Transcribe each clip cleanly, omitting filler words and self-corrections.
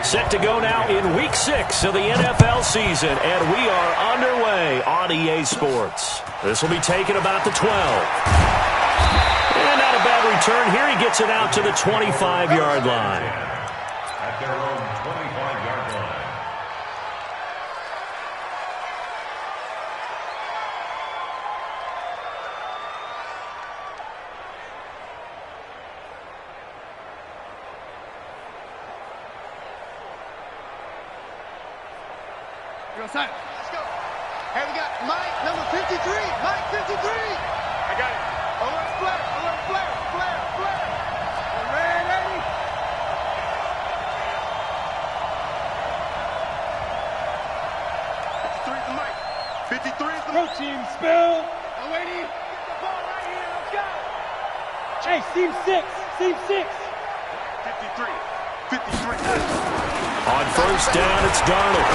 Set to go now in Week 6 of the NFL season, and we are underway on EA Sports. This will be taken about the 12. And not a bad return here. He gets it out to the 25-yard line. At their own 25-yard line. Let's go. Hey, we got Mike, number 53. Mike, 53. I got it. Alert flare, alert flare, flare, flare. Ready? 53 is the Mike. 53 is the Mike. Team spell. I'm waiting. Get the ball right here. Let's go. Hey, team 6. Team 6. 53. 53. On first down, it's Darnold.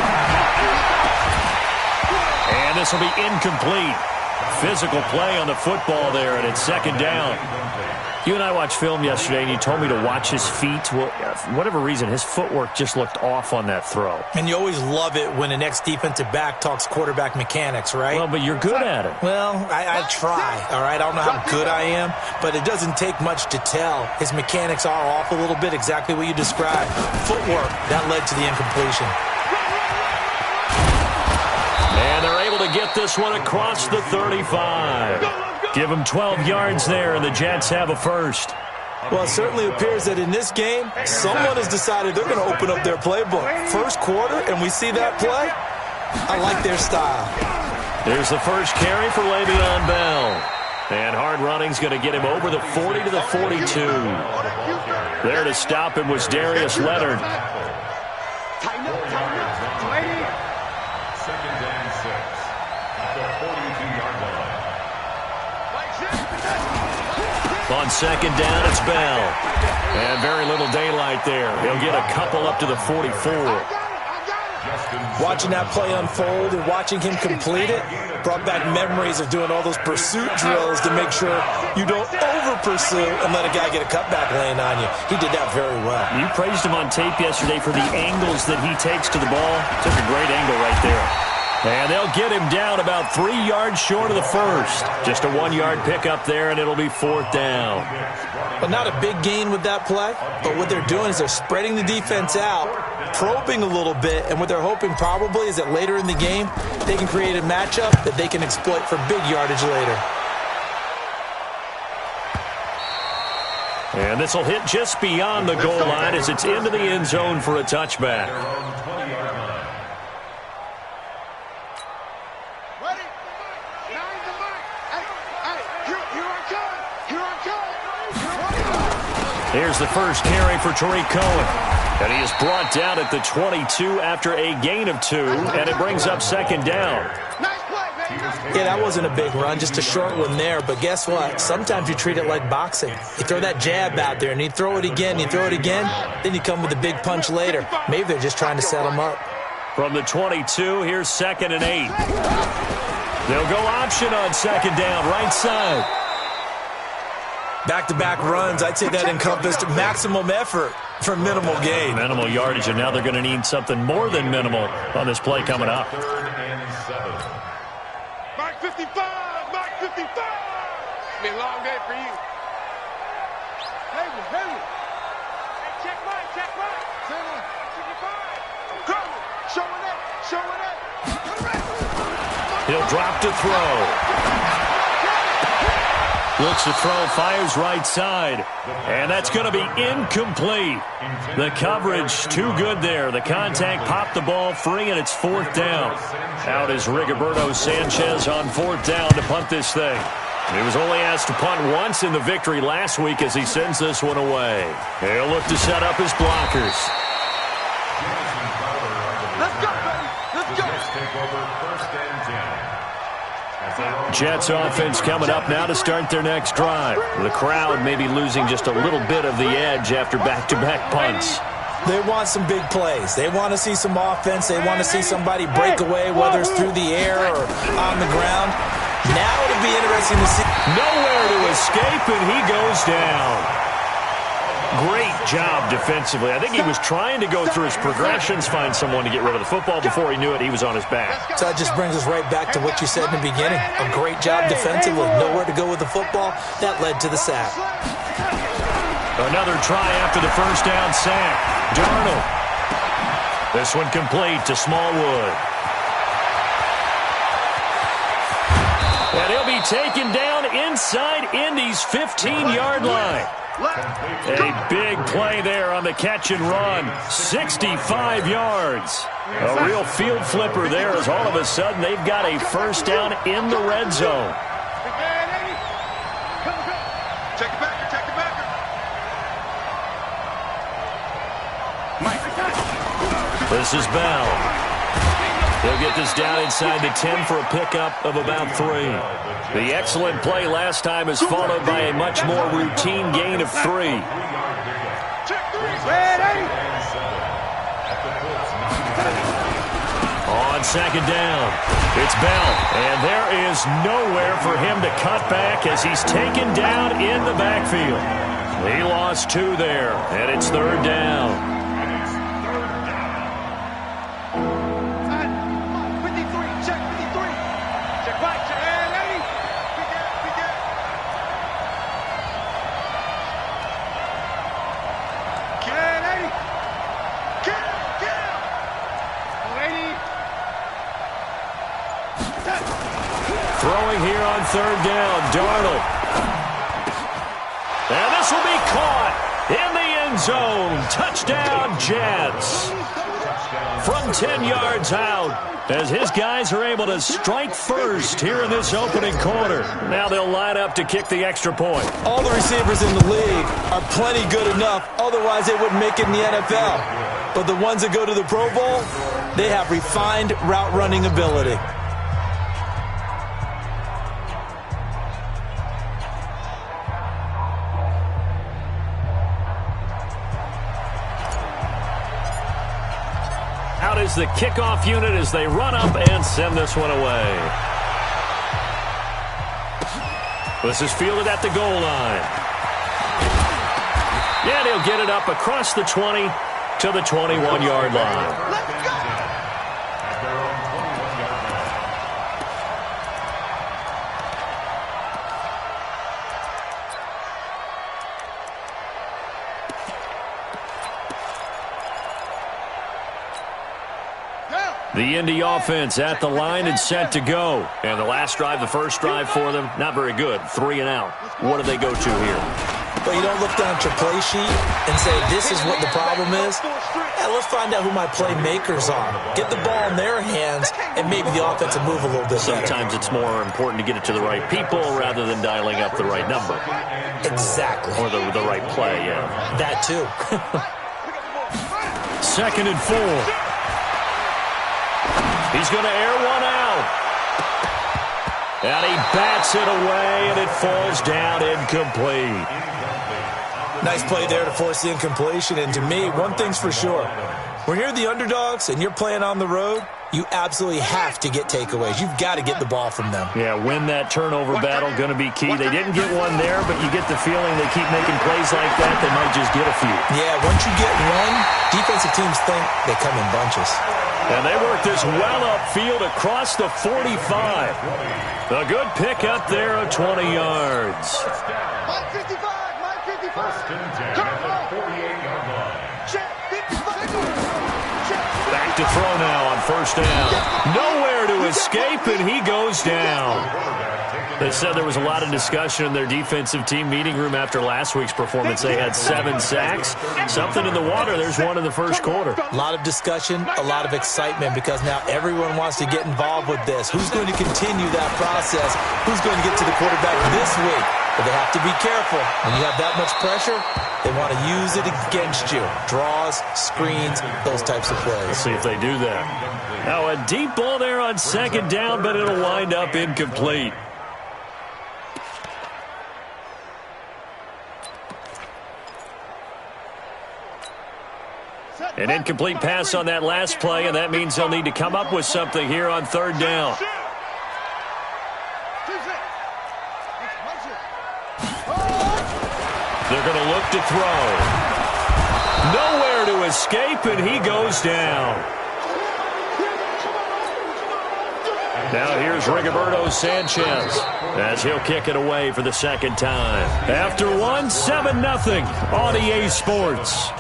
And this will be incomplete. Physical play on the football there, and it's second down. You and I watched film yesterday, and you told me to watch his feet. Well, for whatever reason, his footwork just looked off on that throw. And you always love it when the next defensive back talks quarterback mechanics, right? Well, but you're good at it. Well, I try, all right? I don't know how good I am, but it doesn't take much to tell. His mechanics are off a little bit, exactly what you described. Footwork, that led to the incompletion. And they're able to get this one across the 35. Give them 12 yards there, and the Jets have a first. Well, it certainly appears that in this game, someone has decided they're going to open up their playbook. First quarter, and we see that play. I like their style. There's the first carry for Le'Veon Bell. And hard running's going to get him over the 40 to the 42. There to stop him was Darius Leonard. Tighten up, tighten up. Second and 6 at the 42-yard line. On second down, it's Bell. And very little daylight there. He'll get a couple up to the 44. Watching that play unfold and watching him complete it brought back memories of doing all those pursuit drills to make sure you don't over-pursue and let a guy get a cutback lane on you. He did that very well. You praised him on tape yesterday for the angles that he takes to the ball. Took a great angle right there. And they'll get him down about 3 yards short of the first. Just a 1-yard pickup there, and it'll be fourth down. But not a big gain with that play. But what they're doing is they're spreading the defense out, probing a little bit, and what they're hoping probably is that later in the game, they can create a matchup that they can exploit for big yardage later. And this will hit just beyond the goal line as it's into the end zone for a touchback. Here's the first carry for Tariq Cohen. And he is brought down at the 22 after a gain of 2, and it brings up second down. Yeah, that wasn't a big run, just a short one there. But guess what? Sometimes you treat it like boxing. You throw that jab out there, and you throw it again, you throw it again, then you come with a big punch later. Maybe they're just trying to set him up. From the 22, here's second and 8. They'll go option on second down, right side. Back-to-back runs, I'd say that encompassed maximum effort for minimal gain. Minimal yardage, and now they're going to need something more than minimal on this play coming up. Third and 7. Mark 55! Mark 55! It's been a long day for you. Hey, hey. Hey, check right, check right. 55. Come on, showing up, showing up. He'll drop to throw. Looks to throw, fires right side. And that's going to be incomplete. The coverage too good there. The contact popped the ball free, and it's fourth down. Out is Rigoberto Sanchez on fourth down to punt this thing. He was only asked to punt once in the victory last week as he sends this one away. He'll look to set up his blockers. Let's go, baby. Let's go. Take over first and 10. Jets offense coming up now to start their next drive. The crowd may be losing just a little bit of the edge after back-to-back punts. They want some big plays. They want to see some offense. They want to see somebody break away, whether it's through the air or on the ground. Now it'll be interesting to see. Nowhere to escape, and he goes down. Great job defensively. I think he was trying to go through his progressions, find someone to get rid of the football. Before he knew it, he was on his back. So that just brings us right back to what you said in the beginning. A great job defensively. Nowhere to go with the football. That led to the sack. Another try after the first down sack. Darnold. This one complete to Smallwood. And he'll be taken down inside Indy's 15-yard line. A big play there on the catch and run. 65 yards. A real field flipper there as all of a sudden they've got a first down in the red zone. Check it back, check it back. This is Bell. He'll get this down inside the 10 for a pickup of about 3. The excellent play last time is followed by a much more routine gain of 3. On second down, it's Bell. And there is nowhere for him to cut back as he's taken down in the backfield. He lost 2 there, and it's third down. Throwing here on third down, Darnold. And this will be caught in the end zone. Touchdown, Jets. From 10 yards out, as his guys are able to strike first here in this opening quarter. Now they'll line up to kick the extra point. All the receivers in the league are plenty good enough, otherwise they wouldn't make it in the NFL. But the ones that go to the Pro Bowl, they have refined route running ability. Out is the kickoff unit as they run up and send this one away. This is fielded at the goal line. And he'll get it up across the 20 to the 21-yard line. Let's go! The Indy offense at the line and set to go. And the last drive, the first drive for them, not very good. 3 and out. What do they go to here? But you don't look down at your play sheet and say, this is what the problem is. Yeah, let's find out who my playmakers are. Get the ball in their hands, and maybe the offense will move a little bit better. Sometimes it's more important to get it to the right people rather than dialing up the right number. Exactly. Or the right play, yeah. That too. 2nd and 4. He's going to air one out. And he bats it away, and it falls down incomplete. Nice play there to force the incompletion. And to me, one thing's for sure. When you're the underdogs and you're playing on the road, you absolutely have to get takeaways. You've got to get the ball from them. Yeah, win that turnover battle, going to be key. They didn't get one there, but you get the feeling they keep making plays like that, they might just get a few. Yeah, once you get one, defensive teams think they come in bunches. And they work this well upfield across the 45. A good pick up there of 20 yards. Mike 55, Mike 55. First and 10 at the 48-yard line. Check 55. Back to throw now on first down. Nowhere to escape, and he goes down. They said there was a lot of discussion in their defensive team meeting room after last week's performance. They had 7 sacks. Something in the water. There's one in the first quarter. A lot of discussion, a lot of excitement, because now everyone wants to get involved with this. Who's going to continue that process? Who's going to get to the quarterback this week? But they have to be careful. When you have that much pressure, they want to use it against you. Draws, screens, those types of plays. Let's see if they do that. Now a deep ball there on second down, but it'll wind up incomplete. An incomplete pass on that last play, and that means they'll need to come up with something here on third down. They're going to look to throw. Nowhere to escape, and he goes down. Now here's Rigoberto Sanchez as he'll kick it away for the second time. After one, 7-0 on EA Sports.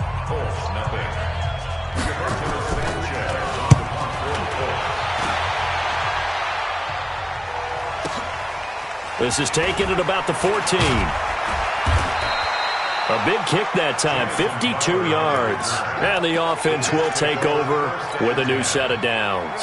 This is taken at about the 14. A big kick that time, 52 yards. And the offense will take over with a new set of downs.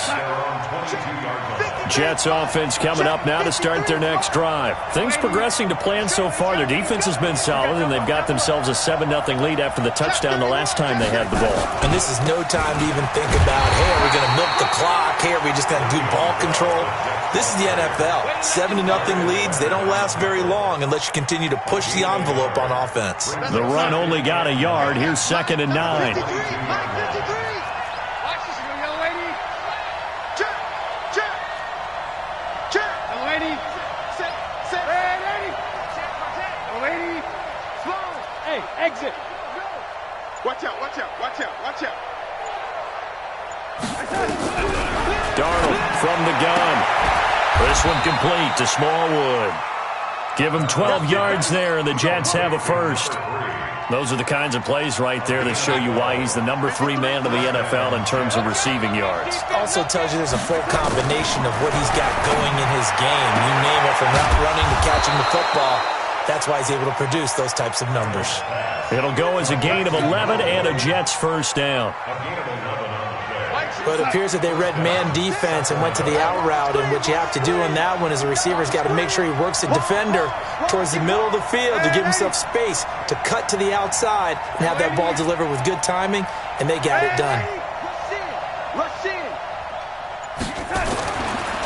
Jets offense coming up now to start their next drive. Things progressing to plan so far. Their defense has been solid, and they've got themselves a 7-0 lead after the touchdown the last time they had the ball. And this is no time to even think about, hey, are we going to milk the clock? Hey, are we just going to do ball control? This is the NFL. 7-0 leads, they don't last very long unless you continue to push the envelope on offense. The run only got a yard. Here's 2nd and 9. Hey, exit. Watch out, watch out, watch out, watch out. Darnold from the gun. This one complete to Smallwood. Give him 12 yards there, and the Jets have a first. Those are the kinds of plays right there that show you why he's the number 3 man of the NFL in terms of receiving yards. Also tells you there's a full combination of what he's got going in his game. You name it, from route running to catching the football. That's why he's able to produce those types of numbers. It'll go as a gain of 11 and a Jets first down. But it appears that they read man defense and went to the out route, and what you have to do on that one is the receiver's got to make sure he works the defender towards the middle of the field to give himself space to cut to the outside and have that ball delivered with good timing, and they got it done.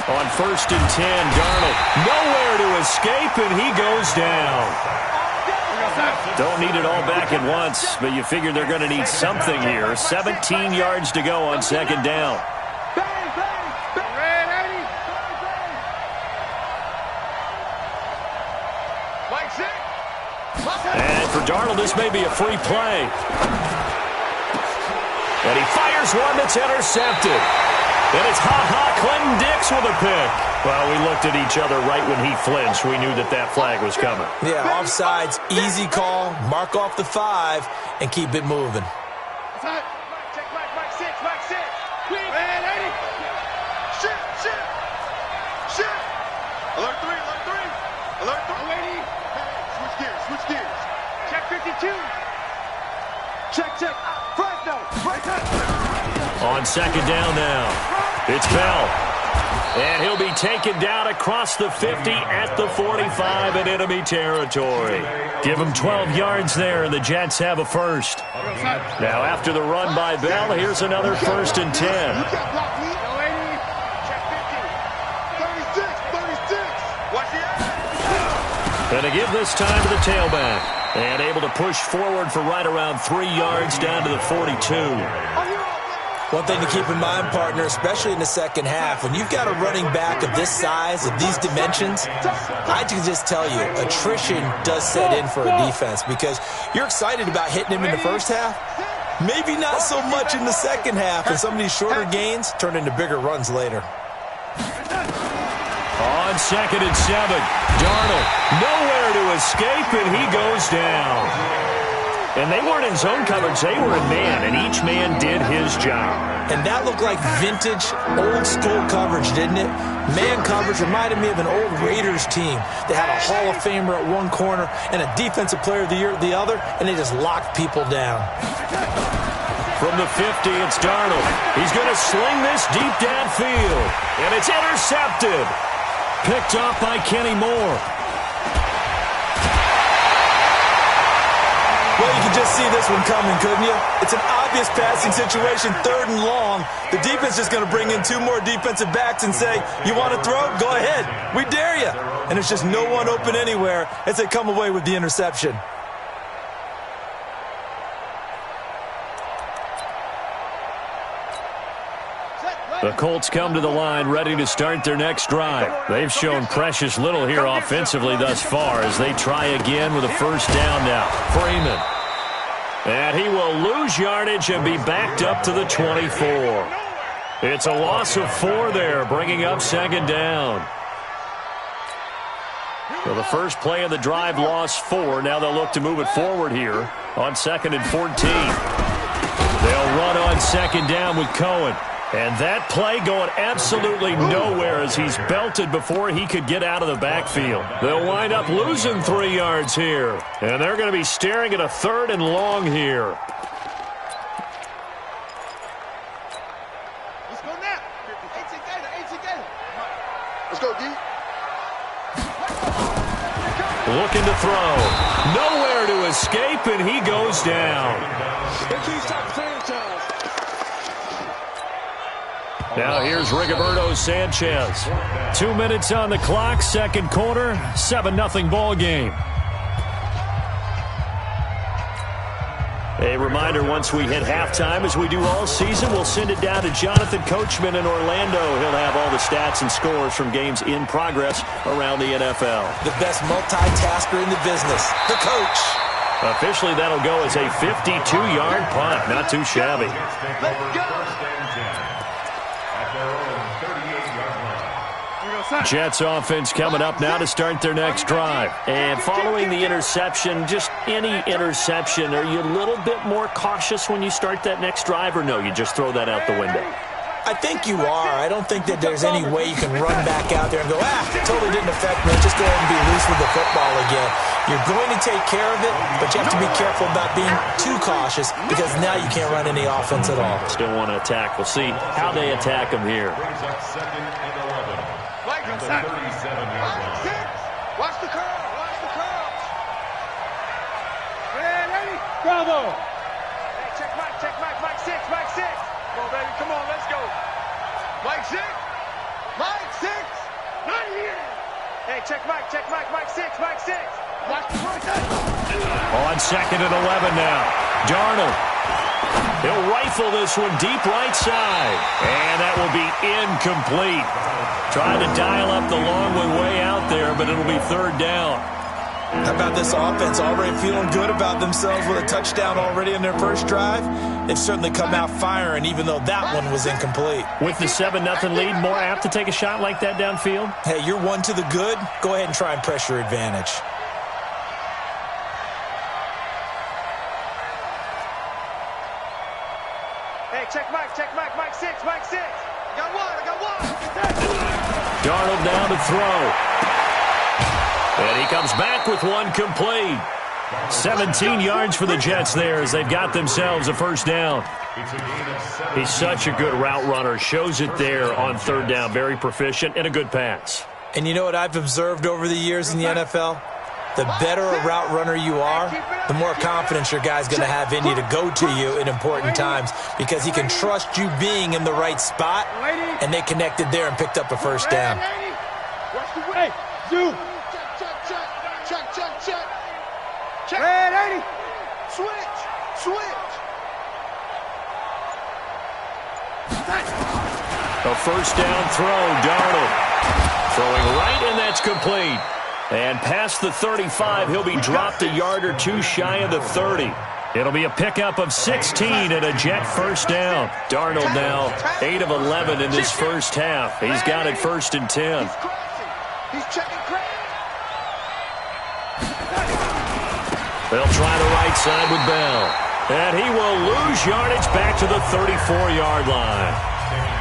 On 1st and 10, Darnold nowhere to escape, and he goes down. Don't need it all back at once, but you figure they're going to need something here. 17 yards to go on 2nd down. And for Darnold, this may be a free play. And he fires one that's intercepted. And it's Clinton Dix with a pick. Well, we looked at each other right when he flinched. We knew that that flag was coming. Yeah, offsides, easy call, mark off the 5, and keep it moving. Check Mike 6, Mike 6. Shit. Alert 3, alert 3. Alert 3. Lady. Switch gears. Check 52. Check. Right. On 2nd down now, it's Bell. And he'll be taken down across the 50 at the 45 in enemy territory. Give him 12 yards there, and the Jets have a first. Now, after the run by Bell, here's another 1st and 10. And to give this time to the tailback. And able to push forward for right around 3 yards down to the 42. One thing to keep in mind, partner, especially in the second half, when you've got a running back of this size, of these dimensions, I can just tell you, attrition does set in for a defense because you're excited about hitting him in the first half. Maybe not so much in the second half, and some of these shorter gains turn into bigger runs later. On 2nd and 7, Darnold nowhere to escape, and he goes down. And they weren't in zone coverage, they were in man, and each man did his job. And that looked like vintage, old-school coverage, didn't it? Man coverage reminded me of an old Raiders team. They had a Hall of Famer at one corner and a Defensive Player of the Year at the other, and they just locked people down. From the 50, it's Darnold. He's going to sling this deep downfield, and it's intercepted. Picked off by Kenny Moore. Well, you can just see this one coming, couldn't you? It's an obvious passing situation, 3rd and long. The defense is going to bring in 2 more defensive backs and say, you want to throw? Go ahead. We dare you. And it's just no one open anywhere as they come away with the interception. The Colts come to the line ready to start their next drive. They've shown precious little here offensively thus far as they try again with a first down now. Freeman. And he will lose yardage and be backed up to the 24. It's a loss of 4 there, bringing up second down. So the first play of the drive lost 4. Now they'll look to move it forward here on 2nd and 14. They'll run on second down with Cohen. And that play going absolutely nowhere as he's belted before he could get out of the backfield. They'll wind up losing 3 yards here. And they're going to be staring at a 3rd and long here. Let's go now. Let's go, D. Looking to throw. Nowhere to escape, and he goes down. Now here's Rigoberto Sanchez. 2 minutes on the clock, second quarter, 7-0 ball game. A reminder, once we hit halftime, as we do all season, we'll send it down to Jonathan Coachman in Orlando. He'll have all the stats and scores from games in progress around the NFL. The best multitasker in the business, the coach. Officially, that'll go as a 52-yard punt. Not too shabby. Let's go. Jets offense coming up now to start their next drive. And following the interception, just any interception, are you a little bit more cautious when you start that next drive, or no, you just throw that out the window? I think you are. I don't think that there's any way you can run back out there and go, totally didn't affect me. Just go ahead and be loose with the football again. You're going to take care of it, but you have to be careful about being too cautious because now you can't run any offense at all. Still want to attack. We'll see how they attack him here. Watch the curl. Watch the curl. Ready? Bravo. Hey, check Mike. Mike 6. Come on, baby. Come on, let's go. Mike 6. Not here. Hey, check Mike. Mike 6. Watch the curl. On 2nd and 11 now. Darnold. He'll rifle this one deep right side. And that will be incomplete. Trying to dial up the long one way out there, but it'll be 3rd down. How about this offense already feeling good about themselves with a touchdown already in their first drive? They've certainly come out firing, even though that one was incomplete. With the 7-0 lead, more apt to take a shot like that downfield? Hey, you're one to the good. Go ahead and try and press your advantage. Hey, check Mike 6. I got one. Darnold down to throw. And he comes back with one complete. 17 yards for the Jets there as they've got themselves a first down. He's such a good route runner. Shows it there on 3rd down. Very proficient and a good pass. And you know what I've observed over the years in the NFL? The better a route runner you are, the more confidence your guy's going to have in you to go to you in important times because he can trust you being in the right spot, and they connected there and picked up a first down. Hey, zoom. Check. Red 80. Switch. A first down throw, Darnold. Throwing right, and that's complete. And past the 35, he'll be dropped a yard or 2 shy of the 30. It'll be a pickup of 16 and a Jet first down. Darnold now 8 of 11 in this first half. He's got it 1st and 10. He's checking crack. They'll try the right side with Bell. And he will lose yardage back to the 34-yard line.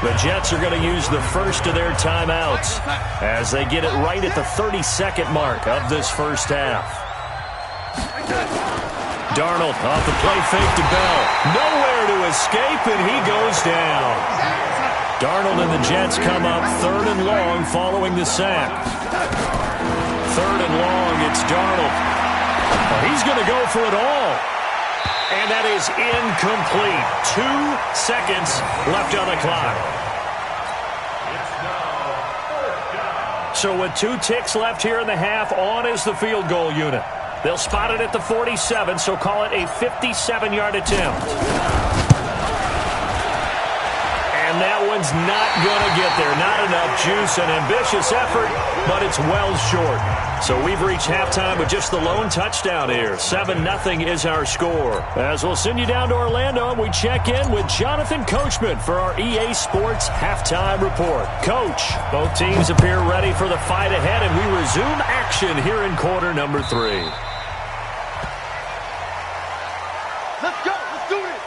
The Jets are going to use the first of their timeouts as they get it right at the 32nd mark of this first half. Darnold off the play fake to Bell. Nowhere to escape, and he goes down. Darnold and the Jets come up 3rd and long following the sack. 3rd and long, it's Darnold. He's going to go for it all. And that is incomplete. 2 seconds left on the clock. So with 2 ticks left here in the half, on is the field goal unit. They'll spot it at the 47, so call it a 57-yard attempt. And that one's not going to get there. Not enough juice. An ambitious effort, but it's well short. So we've reached halftime with just the lone touchdown here. 7-0 is our score. As we'll send you down to Orlando, and we check in with Jonathan Coachman for our EA Sports Halftime Report. Coach, both teams appear ready for the fight ahead, and we resume action here in quarter number 3. Let's go. Let's do this.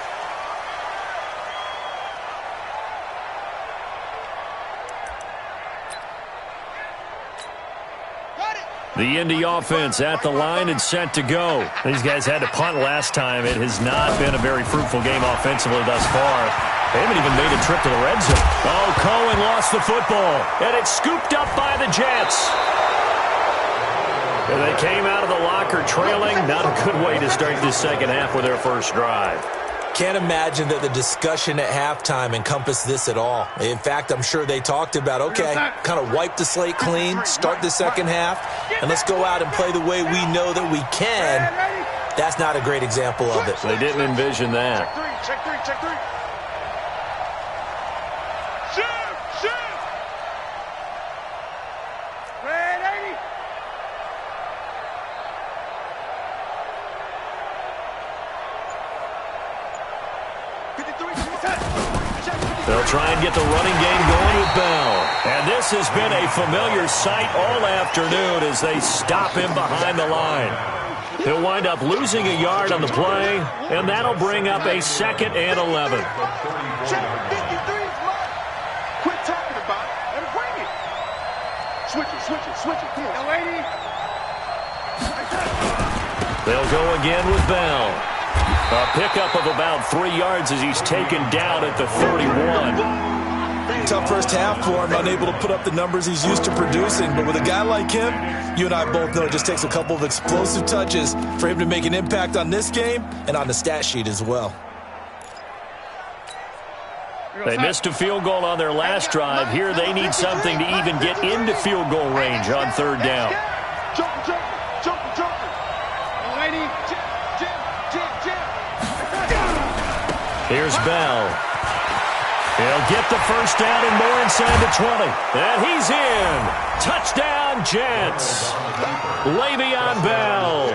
The Indy offense at the line and set to go. These guys had to punt last time. It has not been a very fruitful game offensively thus far. They haven't even made a trip to the red zone. Oh, Cohen lost the football, and it's scooped up by the Jets. And they came out of the locker trailing. Not a good way to start this second half with their first drive. Can't imagine that the discussion at halftime encompassed this at all. In fact, I'm sure they talked about, okay, kind of wipe the slate clean, start the second half, and let's go out and play the way we know that we can. That's not a great example of it. They didn't envision that. Check three, check three. Shoot, shoot. Red 80. They'll try and get the running game going with Bell. And this has been a familiar sight all afternoon as they stop him behind the line. He'll wind up losing a yard on the play, and that'll bring up a 2nd and 11. Check 53's mine. Quit talking about it and bring it. Switch it, switch it, switch it. Come on, lady. They'll go again with Bell. A pickup of about 3 yards as he's taken down at the 31. Tough first half for him, unable to put up the numbers he's used to producing. But with a guy like him, you and I both know it just takes a couple of explosive touches for him to make an impact on this game and on the stat sheet as well. They missed a field goal on their last drive. Here they need something to even get into field goal range on 3rd down. Jump, jump, jump, jump. Lady, Here's Bell. He'll get the first down and more inside the 20. And he's in. Touchdown, Jets. Le'Veon Bell.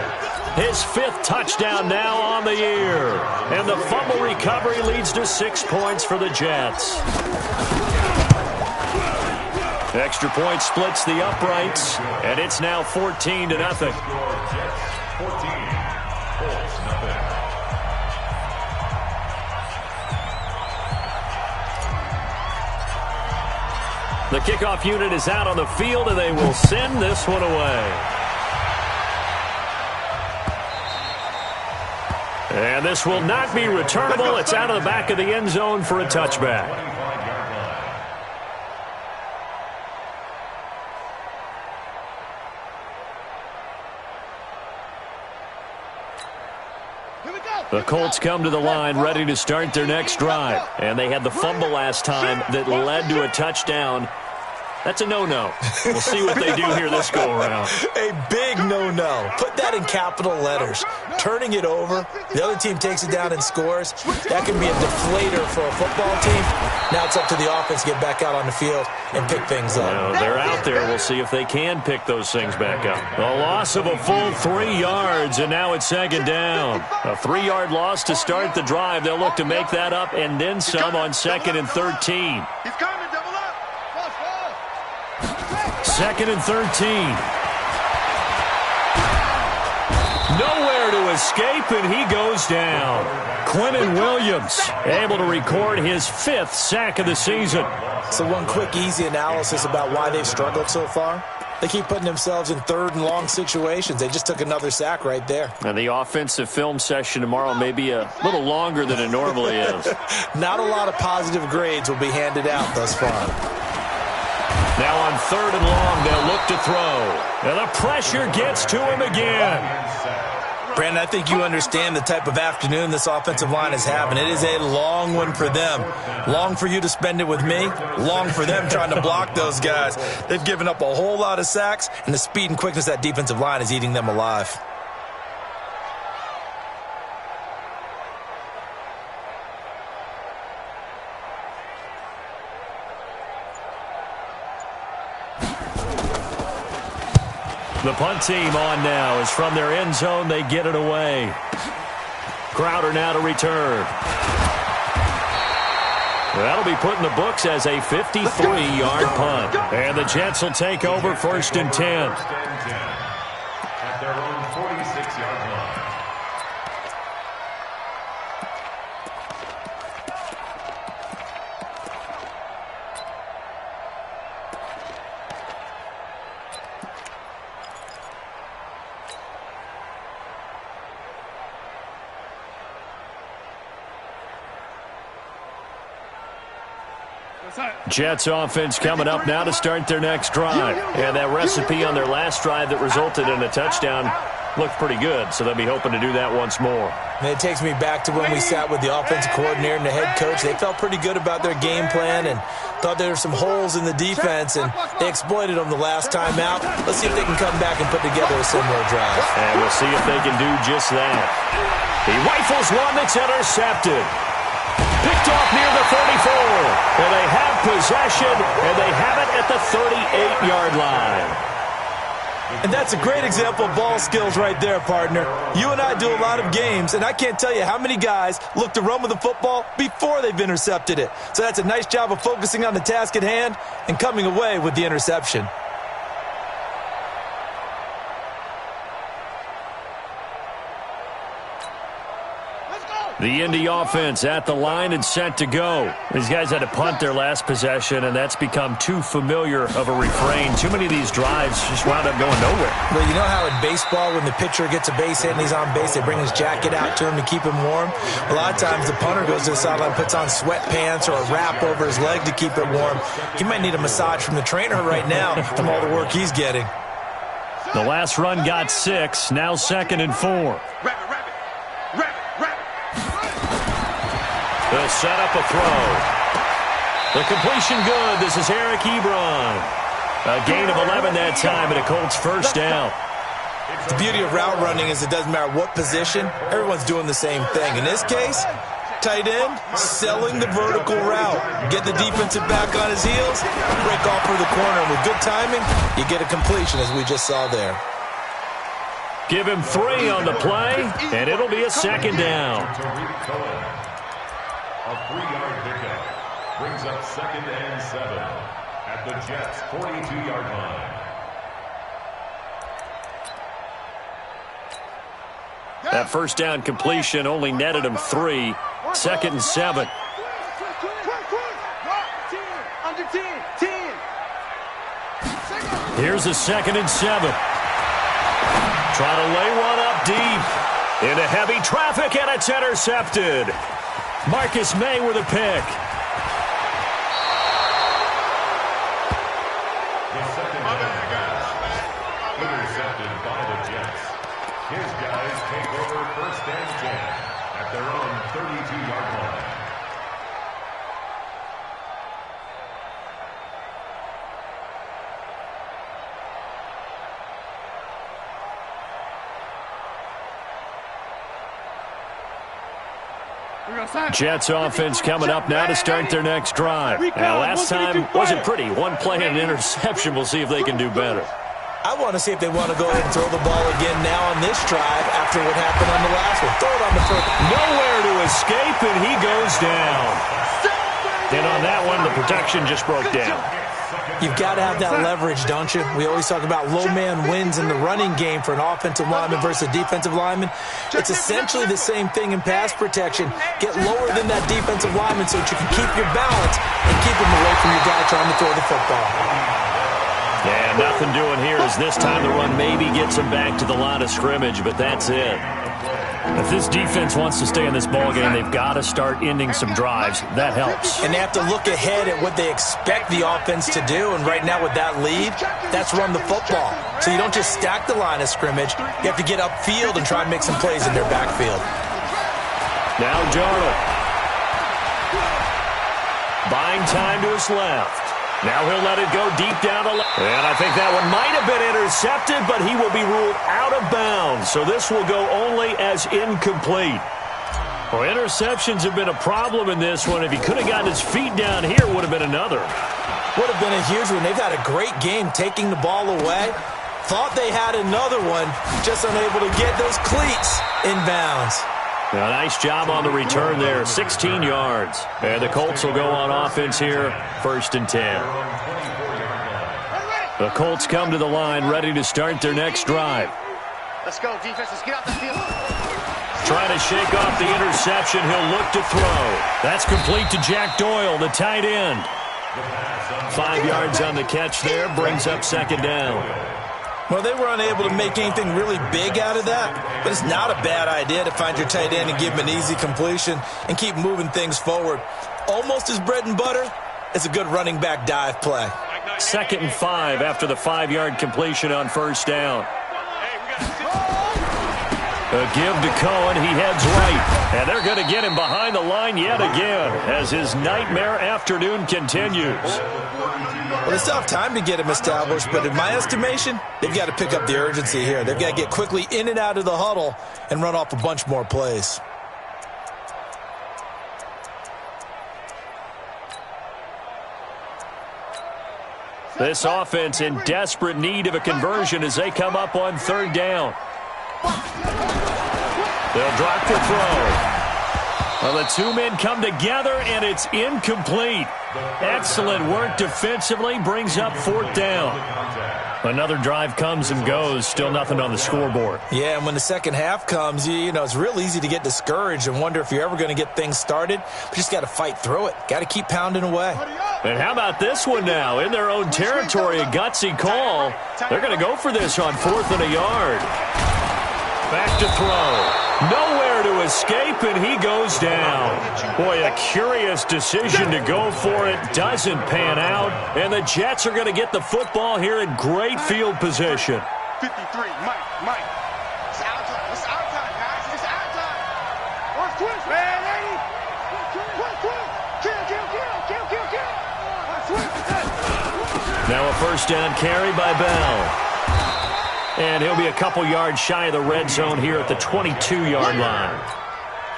His 5th touchdown now on the year. And the fumble recovery leads to 6 points for the Jets. Extra point splits the uprights, and it's now 14-0. Jets 14, Colts nothing. The kickoff unit is out on the field, and they will send this one away. And this will not be returnable. It's out of the back of the end zone for a touchback. The Colts come to the line ready to start their next drive. And they had the fumble last time that led to a touchdown. That's a no-no. We'll see what they do here this go-around. A big no-no. Put that in capital letters. Turning it over, the other team takes it down and scores. That can be a deflator for a football team. Now it's up to the offense to get back out on the field and pick things up. Now, they're out there. We'll see if they can pick those things back up. A loss of a full 3 yards, and now it's 2nd down. A 3-yard loss to start the drive. They'll look to make that up and then some on 2nd and 13. He's coming, double up. 2nd and 13. Nowhere to escape, and he goes down. Quinnen Williams able to record his 5th sack of the season. So one quick, easy analysis about why they've struggled so far. They keep putting themselves in 3rd and long situations. They just took another sack right there. And the offensive film session tomorrow may be a little longer than it normally is. Not a lot of positive grades will be handed out thus far. Now on 3rd and long, they'll look to throw. And the pressure gets to him again. Brandon, I think you understand the type of afternoon this offensive line is having. It is a long one for them. Long for you to spend it with me. Long for them trying to block those guys. They've given up a whole lot of sacks, and the speed and quickness of that defensive line is eating them alive. The punt team on now is from their end zone. They get it away. Crowder now to return. That'll be put in the books as a 53-yard punt. And the Jets will take over 1st and 10. At their own 46-yard line. Jets offense coming up now to start their next drive. And that recipe on their last drive that resulted in a touchdown looked pretty good, so they'll be hoping to do that once more. And it takes me back to when we sat with the offensive coordinator and the head coach. They felt pretty good about their game plan and thought there were some holes in the defense, and they exploited them the last time out. Let's see if they can come back and put together a similar drive. And we'll see if they can do just that. He rifles one that's intercepted. Picked off near the 34. Well, they have possession, and they have it at the 38-yard line. And that's a great example of ball skills right there, partner. You and I do a lot of games, and I can't tell you how many guys look to run with the football before they've intercepted it. So that's a nice job of focusing on the task at hand and coming away with the interception. The Indy offense at the line and set to go. These guys had to punt their last possession, and that's become too familiar of a refrain. Too many of these drives just wound up going nowhere. Well, you know how in baseball when the pitcher gets a base hit and he's on base, they bring his jacket out to him to keep him warm? A lot of times the punter goes to the sideline, puts on sweatpants or a wrap over his leg to keep it warm. He might need a massage from the trainer right now from all the work he's getting. The last run got 6, now 2nd and 4. They'll set up a throw. The completion good. This is Eric Ebron. A gain of 11 that time and a Colts first down. The beauty of route running is it doesn't matter what position. Everyone's doing the same thing. In this case, tight end, selling the vertical route. Get the defensive back on his heels, break off for the corner. And with good timing, you get a completion as we just saw there. Give him 3 on the play, and it'll be a 2nd down. A 3-yard pickup brings up 2nd and 7 at the Jets' 42-yard line. That first down completion only netted him 3. 2nd and 7. Under 10. Here's a 2nd and 7. Try to lay one up deep. Into heavy traffic, and it's intercepted. Marcus May with a pick. The second down pass intercepted by the Jets. His guys take over 1st and 10 at their own 32-yard line. Jets offense coming up now to start their next drive. Now, last time wasn't pretty. 1 play and an interception. We'll see if they can do better. I want to see if they want to go ahead and throw the ball again now on this drive after what happened on the last one. Throw it on the first. Nowhere to escape, and he goes down. And on that one, the protection just broke down. You've got to have that leverage, don't you? We always talk about low man wins in the running game for an offensive lineman versus a defensive lineman. It's essentially the same thing in pass protection. Get lower than that defensive lineman so that you can keep your balance and keep him away from your guy trying to throw the football. Yeah, nothing doing here as this time the run maybe gets him back to the line of scrimmage, but that's it. If this defense wants to stay in this ballgame, they've got to start ending some drives. That helps. And they have to look ahead at what they expect the offense to do. And right now with that lead, that's run the football. So you don't just stack the line of scrimmage. You have to get upfield and try and make some plays in their backfield. Now Darnold. Buying time to his left. Now he'll let it go deep down the left. And I think that one might have been intercepted, but he will be ruled out of bounds. So this will go only as incomplete. Well, interceptions have been a problem in this one. If he could have gotten his feet down here, it would have been another. Would have been a huge one. They've had a great game taking the ball away. Thought they had another one, just unable to get those cleats inbounds. A nice job on the return there, 16 yards. And the Colts will go on offense here, 1st and 10. The Colts come to the line, ready to start their next drive. Let's go, defense. Let's get out the field. Trying to shake off the interception. He'll look to throw. That's complete to Jack Doyle, the tight end. 5 yards on the catch there, brings up 2nd down. Well, they were unable to make anything really big out of that, but it's not a bad idea to find your tight end and give him an easy completion and keep moving things forward. Almost as bread and butter, it's a good running back dive play. 2nd and 5 after the 5-yard completion on 1st down. A give to Cohen. He heads right. And they're going to get him behind the line yet again as his nightmare afternoon continues. Well, they still have time to get him established, but in my estimation, they've got to pick up the urgency here. They've got to get quickly in and out of the huddle and run off a bunch more plays. This offense in desperate need of a conversion as they come up on 3rd down. They'll drop the throw. Well, the two men come together, and it's incomplete. Excellent work defensively, brings up 4th down. Another drive comes and goes, still nothing on the scoreboard. Yeah, and when the second half comes, you know, it's real easy to get discouraged and wonder if you're ever going to get things started. But you just got to fight through it. Got to keep pounding away. And how about this one now? In their own territory, a gutsy call. They're going to go for this on 4th and a yard. Back to throw. Nowhere to escape, and he goes down. Boy, a curious decision to go for it. Doesn't pan out, and the Jets are going to get the football here in great field position. 53, Mike. It's our time. It's our time, guys. It's our time. Watch twist, man, lady. Kill. Now a 1st down carry by Bell. And he'll be a couple yards shy of the red zone here at the 22-yard line.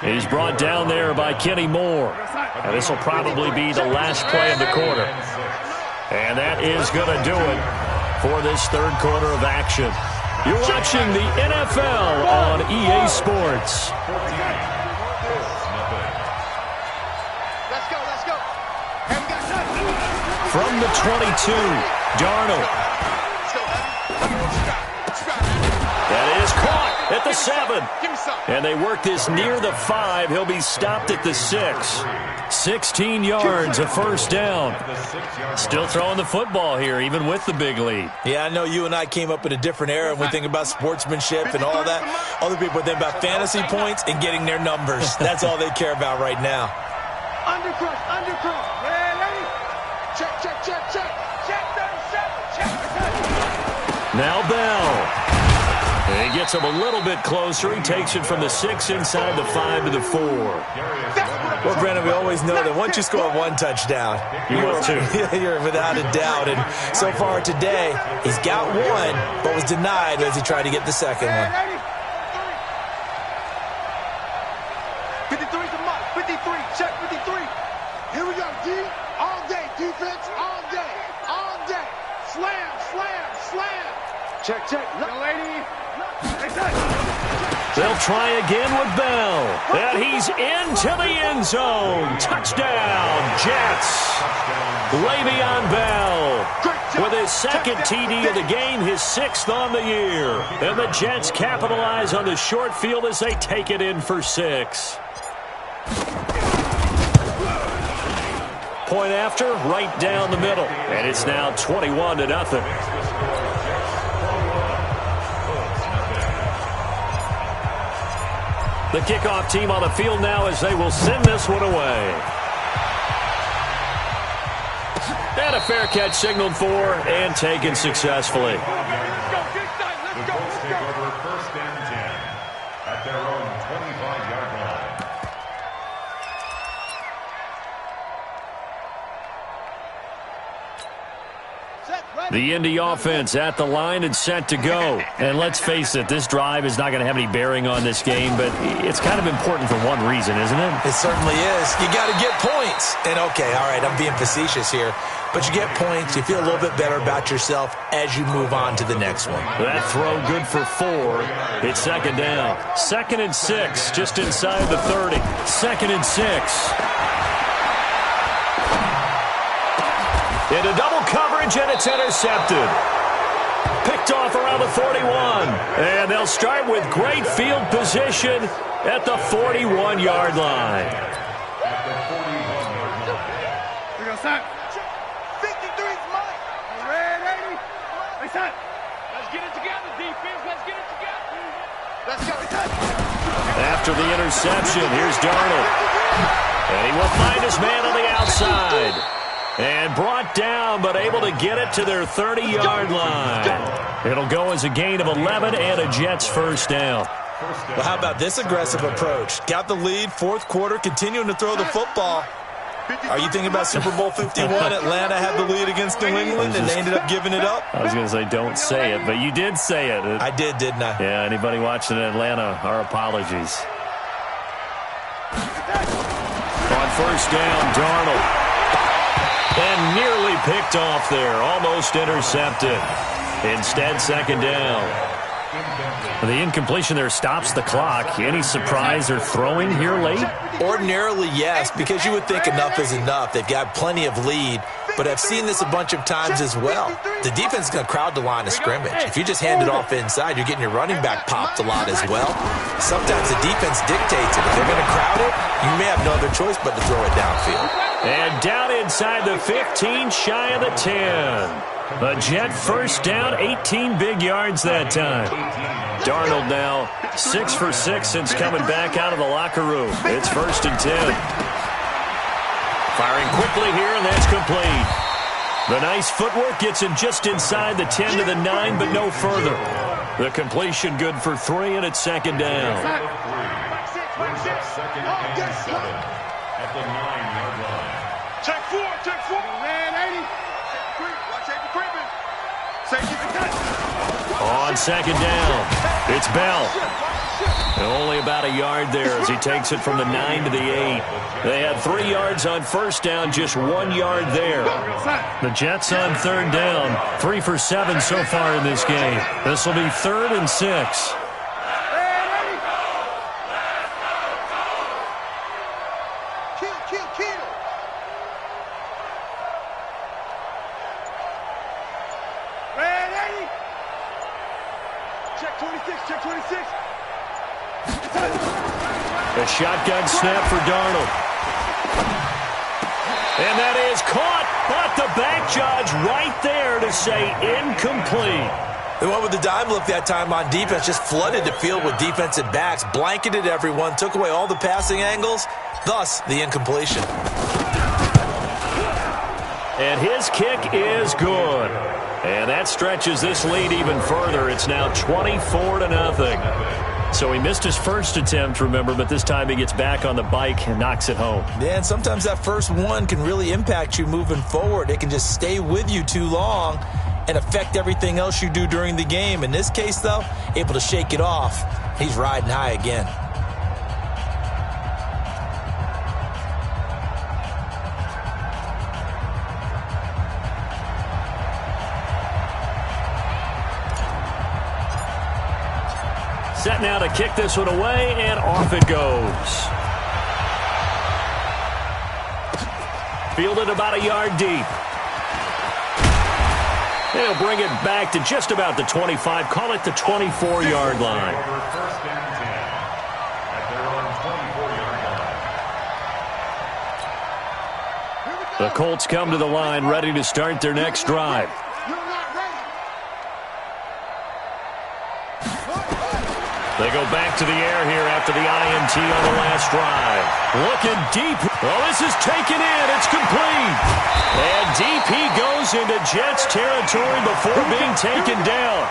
He's brought down there by Kenny Moore. And this will probably be the last play of the quarter. And that is going to do it for this 3rd quarter of action. You're watching the NFL on EA Sports. Let's go. From the 22, Darnold. That is caught at the 7. And they work this near the 5. He'll be stopped at the 6. 16 yards, a 1st down. Still throwing the football here, even with the big lead. Yeah, I know you and I came up in a different era when we think about sportsmanship and all that. Other people think about fantasy points and getting their numbers. That's all they care about right now. Undercrush. Man, lady. Check. Check 37. Now Bell. And he gets him a little bit closer. He takes it from the 6 inside the 5 to the 4. Well, Brandon, we always know that once you score one touchdown, you're without a doubt. And so far today, he's got one, but was denied as he tried to get the second one. 53's a mark. 53. Check 53. Here we go, D. All day. Defense. All day. Slam. Check. Young lady. They'll try again with Bell. And he's into the end zone. Touchdown, Jets. Le'Veon Bell with his 2nd TD of the game, his 6th on the year. And the Jets capitalize on the short field as they take it in for 6. Point after, right down the middle. And it's now 21-0. The kickoff team on the field now as they will send this one away. And a fair catch signaled for and taken successfully. The Colts take over 1st and 10 at their own 25-yard line. The Indy offense at the line and set to go. And let's face it, this drive is not going to have any bearing on this game, but it's kind of important for one reason, isn't it? It certainly is. You got to get points. And, okay, all right, I'm being facetious here. But you get points, you feel a little bit better about yourself as you move on to the next one. That throw good for 4. It's second down. 2nd and 6, just inside the 30. 2nd and 6. Into double coverage, and it's intercepted. Picked off around the 41. And they'll start with great field position at the 41-yard line. We're going to start. 53's mine. Red 80. Hey, son. Let's get it together, defense. Let's get it together. Let's go. After the interception, here's Darnold. And he will find his man on the outside. And brought down, but able to get it to their 30-yard line. It'll go as a gain of 11 and a Jets first down. Well, how about this aggressive approach? Got the lead, fourth quarter, continuing to throw the football. Are you thinking about Super Bowl 51? Atlanta had the lead against New England, and they ended up giving it up? I was going to say, don't say it, but you did say it. I did, didn't I? Yeah, anybody watching in Atlanta, our apologies. On first down, Darnold. And nearly picked off there. Almost intercepted. Instead, second down. The incompletion there stops the clock. Any surprise they're throwing here late? Ordinarily, yes, because you would think enough is enough. They've got plenty of lead, but I've seen this a bunch of times as well. The defense is going to crowd the line of scrimmage. If you just hand it off inside, you're getting your running back popped a lot as well. Sometimes the defense dictates it. If they're going to crowd it, you may have no other choice but to throw it downfield. And down inside the 15, shy of the 10. A Jet first down, 18 big yards that time. Darnold now 6 for 6 since coming back out of the locker room. It's 1st and 10. Firing quickly here, and that's complete. The nice footwork gets him just inside the 10 to the 9, but no further. The completion good for 3, and it's second down. Second and 7 at the 9-yard line. Check 4, check 4. Red 80. Watch it creeping. Safety for touch. On second down, it's Bell. Only about a yard there as he takes it from the 9 to the 8. They had 3 yards on first down, just 1 yard there. The Jets on third down, 3 for 7 so far in this game. This will be 3rd and 6. A shotgun snap for Darnold. And that is caught, but the back judge right there to say incomplete. They went with the dime look that time on defense, just flooded the field with defensive backs, blanketed everyone, took away all the passing angles, thus the incompletion. And his kick is good. And that stretches this lead even further. It's now 24-0. So he missed his first attempt, remember, but this time he gets back on the bike and knocks it home. Yeah, and sometimes that first one can really impact you moving forward. It can just stay with you too long and affect everything else you do during the game. In this case, though, able to shake it off. He's riding high again. Set now to kick this one away, and off it goes. Fielded about a yard deep. They'll bring it back to just about the 25, call it the 24-yard line. First and 10 at their own 24-yard line. The Colts come to the line ready to start their next drive. They go back to the air here after the INT on the last drive. Looking deep. Oh, this is taken in. It's complete. And deep he goes into Jets territory before being taken down.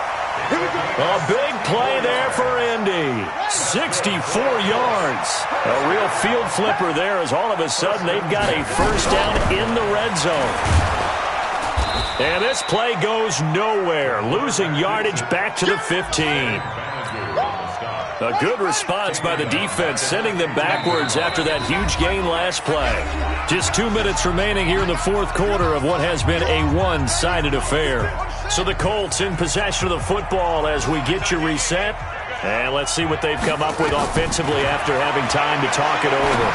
A big play there for Indy. 64 yards. A real field flipper there as all of a sudden they've got a first down in the red zone. And this play goes nowhere, losing yardage back to the 15. A good response by the defense, sending them backwards after that huge gain last play. Just 2 minutes remaining here in the fourth quarter of what has been a one-sided affair. So the Colts in possession of the football as we get you reset. And let's see what they've come up with offensively after having time to talk it over.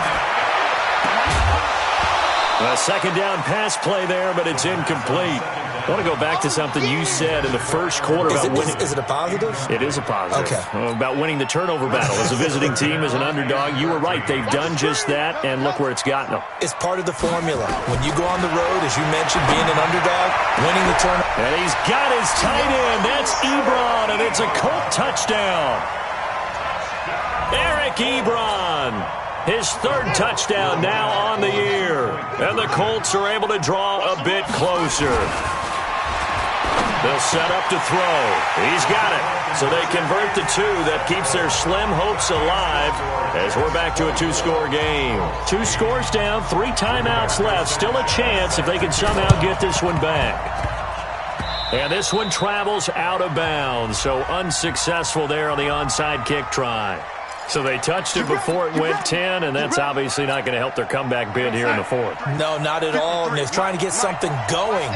A second down pass play there, but it's incomplete. I want to go back to something you said in the first quarter about winning. Is it a positive? It is a positive. Okay. About winning the turnover battle as a visiting team, as an underdog. You were right. They've done just that, and look where it's gotten them. It's part of the formula. When you go on the road, as you mentioned, being an underdog, winning the turnover. And he's got his tight end. That's Ebron, and it's a Colt touchdown. Eric Ebron. His third touchdown now on the year. And the Colts are able to draw a bit closer. They'll set up to throw. He's got it. So they convert the two. That keeps their slim hopes alive as we're back to a two-score game. 2 scores down, 3 timeouts left. Still a chance if they can somehow get this one back. And this one travels out of bounds. So unsuccessful there on the onside kick try. So they touched it before it went 10, and that's obviously not going to help their comeback bid here in the fourth. No, not at all. And they're trying to get something going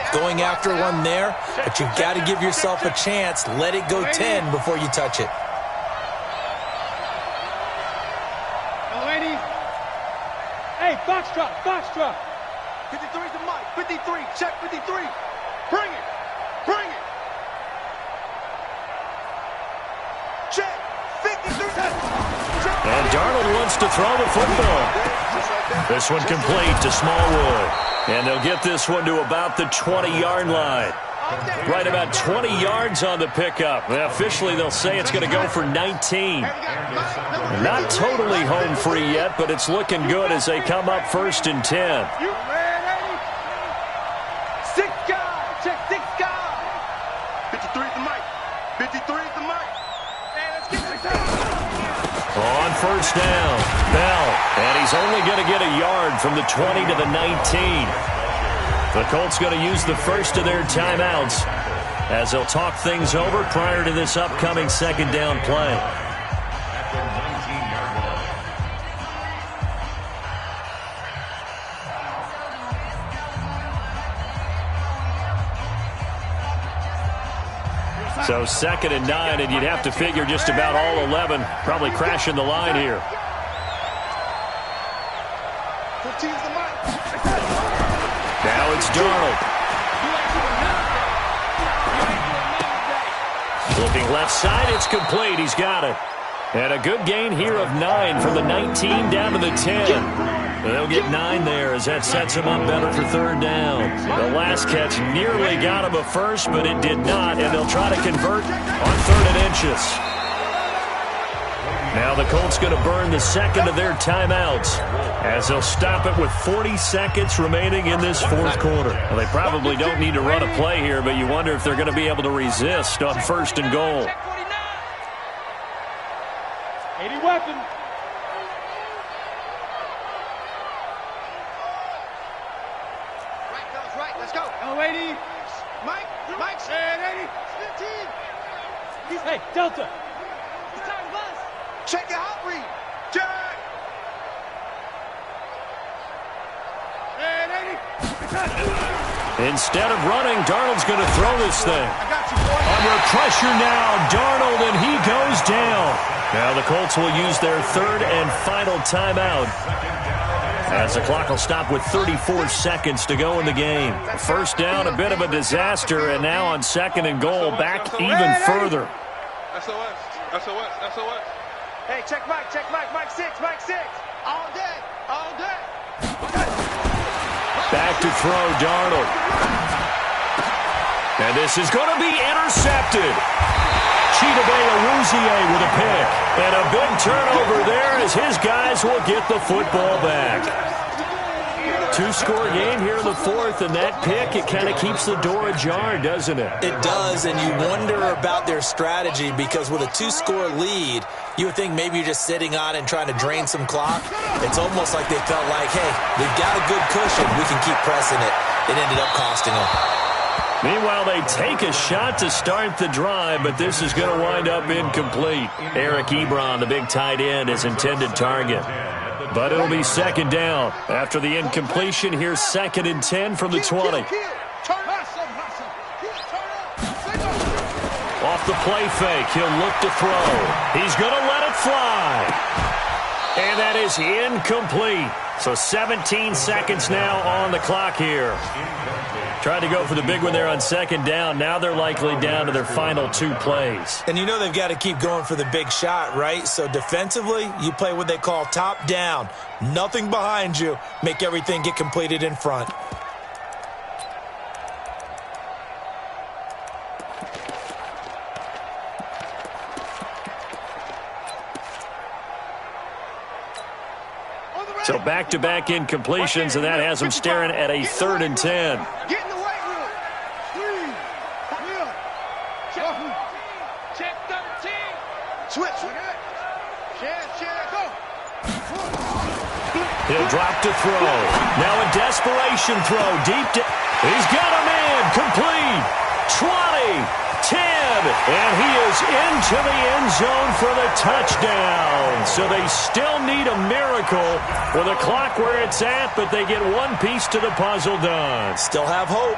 after one there. But you've got to give yourself a chance. Let it go 10 before you touch it. Ladies. Hey, foxtrot. 53's the mic. 53. Check 53. Bring it. Check. 53. And Darnold wants to throw the football. This one complete to Smallwood. And they'll get this one to about the 20-yard line. Right about 20 yards on the pickup. And officially, they'll say it's going to go for 19. Not totally home free yet, but it's looking good as they come up 1st and 10. 6 guys. Check 6 guys. 53's the mic. 53's the mic. Hey, let's get this. On first down, Bell, and he's only going to get a yard from the 20 to the 19. The Colts going to use the first of their timeouts as they'll talk things over prior to this upcoming second down play. So 2nd and 9, and you'd have to figure just about all 11 probably crashing the line here. 15's the mic. Now it's Darnold. Looking left side, it's complete. He's got it. And a good gain here of 9 from the 19 down to the 10. They'll get 9 there as that sets him up better for 3rd down. The last catch nearly got him a first, but it did not, and they'll try to convert on 3rd and inches. Now the Colts going to burn the second of their timeouts as they'll stop it with 40 seconds remaining in this fourth quarter. Well, they probably don't need to run a play here, but you wonder if they're going to be able to resist on 1st and goal. 80 weapon. Right, let's go. L80. Mike. And 80. 15. Hey, Delta. It's time to bust. Check your hot read. Check. And 80. Instead of running, Darnold's going to throw this thing. I got you, boy. Under pressure now, Darnold, and he goes down. Now the Colts will use their 3rd and final timeout as the clock will stop with 34 seconds to go in the game. First down, a bit of a disaster, and now on 2nd and goal, back even further. SOS. Hey, check Mike. Mike 6. All day. Back to throw, Darnold. And this is going to be intercepted. Chidobe with a pick. And a big turnover there as his guys will get the football back. 2-score game here in the fourth, and that pick, it kind of keeps the door ajar, doesn't it? It does, and you wonder about their strategy because with a 2-score lead, you would think maybe you're just sitting on and trying to drain some clock. It's almost like they felt like, hey, we've got a good cushion. We can keep pressing it. It ended up costing them. Meanwhile, they take a shot to start the drive, but this is going to wind up incomplete. Eric Ebron, the big tight end, his intended target. But it'll be second down. After the incompletion, here's 2nd and 10 from the 20. Off the play fake, he'll look to throw. He's going to let it fly. And that is incomplete. So 17 seconds now on the clock here. Tried to go for the big one there on 2nd down. Now they're likely down to their final 2 plays. And you know they've got to keep going for the big shot, right? So defensively, you play what they call top down. Nothing behind you. Make everything get completed in front. So back-to-back incompletions, and that has them staring at a 3rd and 10. Get in the weight room. Check 13. Switch. Check. Go. He'll drop to throw. Now a desperation throw. Deep. He's got a man. Complete. 20. 10, and he is into the end zone for the touchdown. So they still need a miracle with a clock where it's at, but they get one piece to the puzzle done. Still have hope.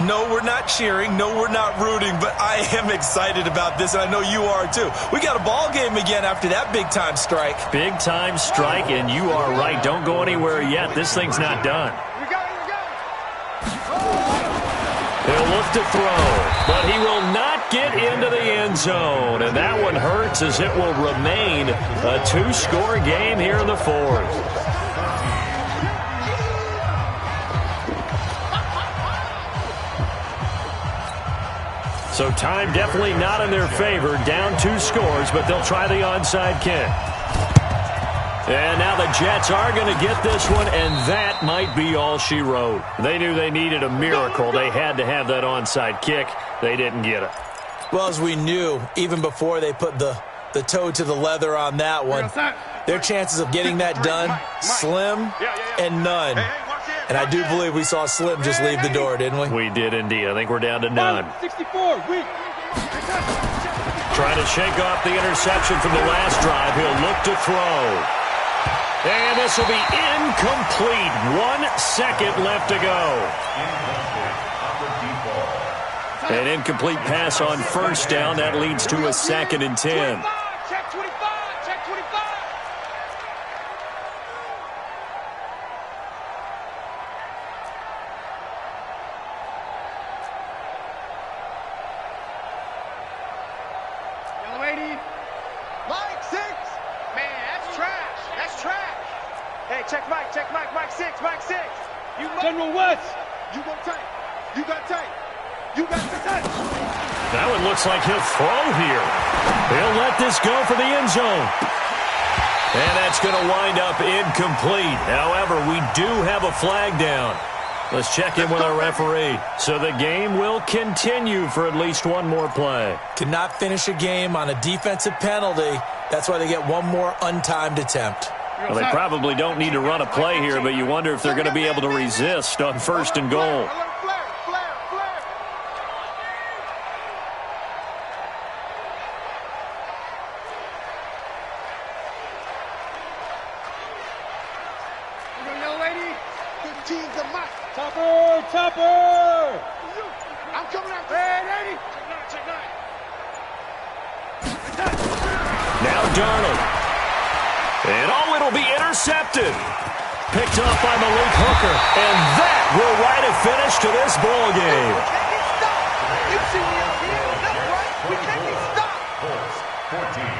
No, we're not cheering. No, we're not rooting, but I am excited about this, and I know you are too. We got a ball game again after that big-time strike. Big-time strike, and you are right. Don't go anywhere yet. This thing's not done. He'll look to throw, but he will not get into the end zone. And that one hurts as it will remain a 2-score game here in the 4th. So time definitely not in their favor. Down 2 scores, but they'll try the onside kick. And now the Jets are going to get this one, and that might be all she wrote. They knew they needed a miracle. They had to have that onside kick. They didn't get it. Well, as we knew, even before they put the toe to the leather on that one, their chances of getting that done, slim and none. And I do believe we saw Slim just leave the door, didn't we? We did indeed. I think we're down to none. 64, weak. Trying to shake off the interception from the last drive. He'll look to throw. And this will be incomplete. 1 second left to go. An incomplete pass on 1st down. That leads to a 2nd and 10. Check 25. Check 25. Young lady. Mike 6. Man, that's trash. That's trash. Hey, check Mike. Mike 6. You General West. You go tight. You got tight. You got the touch. That one looks like he'll throw here. He'll let this go for the end zone. And that's going to wind up incomplete. However, we do have a flag down. Let's check in with our referee. So the game will continue for at least one more play. Cannot finish a game on a defensive penalty. That's why they get one more untimed attempt. Well, they probably don't need to run a play here, but you wonder if they're going to be able to resist on 1st and goal. Topper! I'm coming out. Hey, 80. Check 9. Now Darnold. And it'll be intercepted. Picked up by Malik Hooker. And that will write a finish to this ball game. You see me out here. That's right. We can't be stopped. Colts, 14.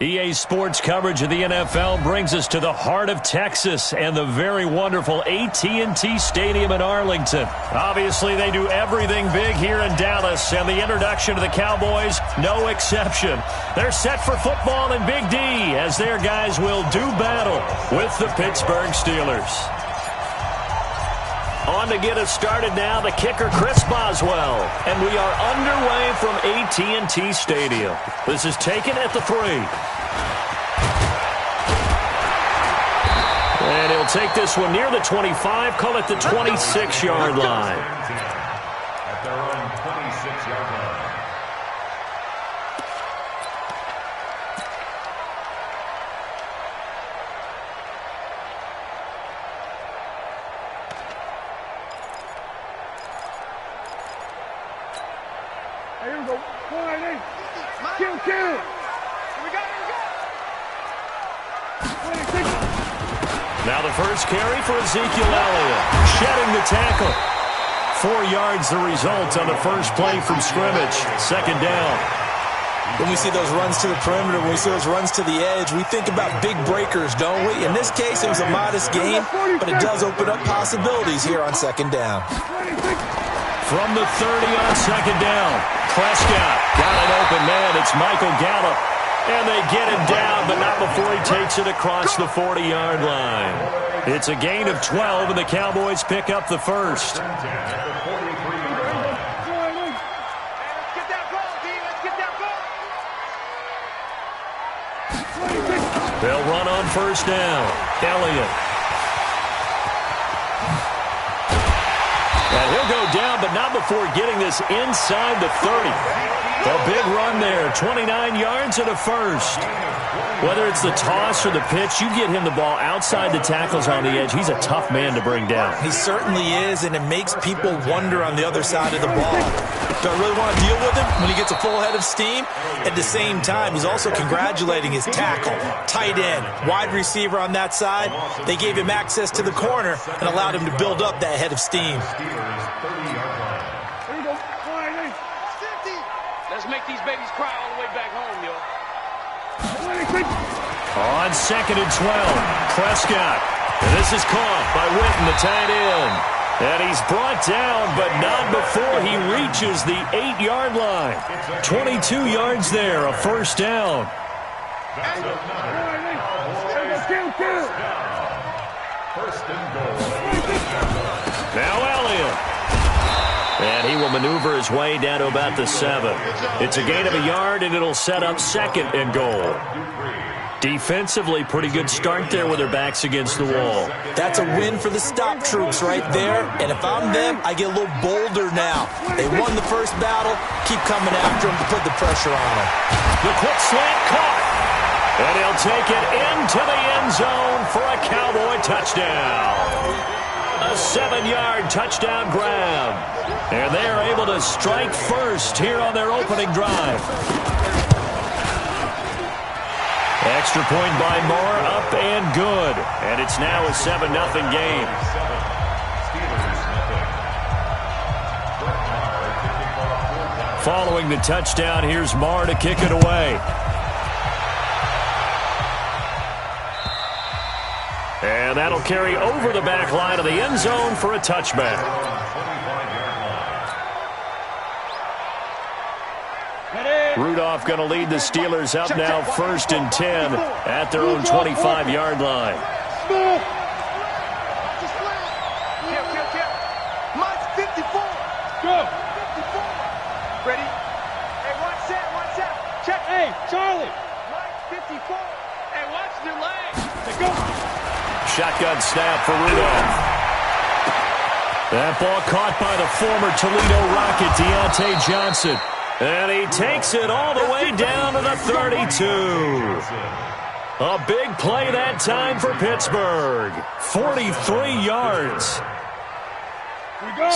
EA Sports coverage of the NFL brings us to the heart of Texas and the very wonderful AT&T Stadium in Arlington. Obviously, they do everything big here in Dallas, and the introduction to the Cowboys, no exception. They're set for football in Big D as their guys will do battle with the Pittsburgh Steelers. On to get us started now, the kicker, Chris Boswell. And we are underway from AT&T Stadium. This is taken at the 3. And he'll take this one near the 25, call it the 26-yard line. At their own 26-yard line. Here we go. Kill. Here we go. Now the first carry for Ezekiel Elliott. Shedding the tackle. 4 yards the result on the first play from scrimmage. Second down. When we see those runs to the perimeter, when we see those runs to the edge, we think about big breakers, don't we? In this case, it was a modest gain, but it does open up possibilities here on second down. From the 30 on second down, Prescott got an open man. It's Michael Gallup. And they get him down, but not before he takes it across the 40-yard line. It's a gain of 12, and the Cowboys pick up the first. They'll run on first down. Elliott. And he'll go down, but not before getting this inside the 30. A big run there, 29 yards and a first. Whether it's the toss or the pitch, you get him the ball outside the tackles on the edge. He's a tough man to bring down. He certainly is, and it makes people wonder on the other side of the ball. Do I really want to deal with him when he gets a full head of steam? At the same time, he's also congratulating his tackle, tight end, wide receiver on that side. They gave him access to the corner and allowed him to build up that head of steam. Let's make these babies cry all the way back home, yo. On second and 12, Prescott. And this is caught by Witten, the tight end. And he's brought down, but not before he reaches the 8-yard line. 22 yards there, a first down. First and goal. Now Elliott. And he will maneuver his way down to about the 7. It's a gain of a yard, and it'll set up second and goal. Defensively, pretty good start there with their backs against the wall. That's a win for the stop troops right there. And if I'm them, I get a little bolder now. They won the first battle. Keep coming after them to put the pressure on them. The quick slant caught. And he'll take it into the end zone for a Cowboy touchdown. A 7-yard touchdown grab. And they are able to strike first here on their opening drive. Extra point by Moore, up and good. And it's now a 7-0 game. Following the touchdown, here's Moore to kick it away. And that'll carry over the back line of the end zone for a touchback. Rudolph going to lead the Steelers up now first and 10 at their own 25-yard line. Mike's 54. Go. 54. Ready? Hey, one set. Check. Hey, Charlie. Mike's 54. Hey, watch your legs. Go. Shotgun snap for Rudolph. That ball caught by the former Toledo Rocket, Deontay Johnson. And he takes it all the way down to the 32. A big play that time for Pittsburgh. 43 yards.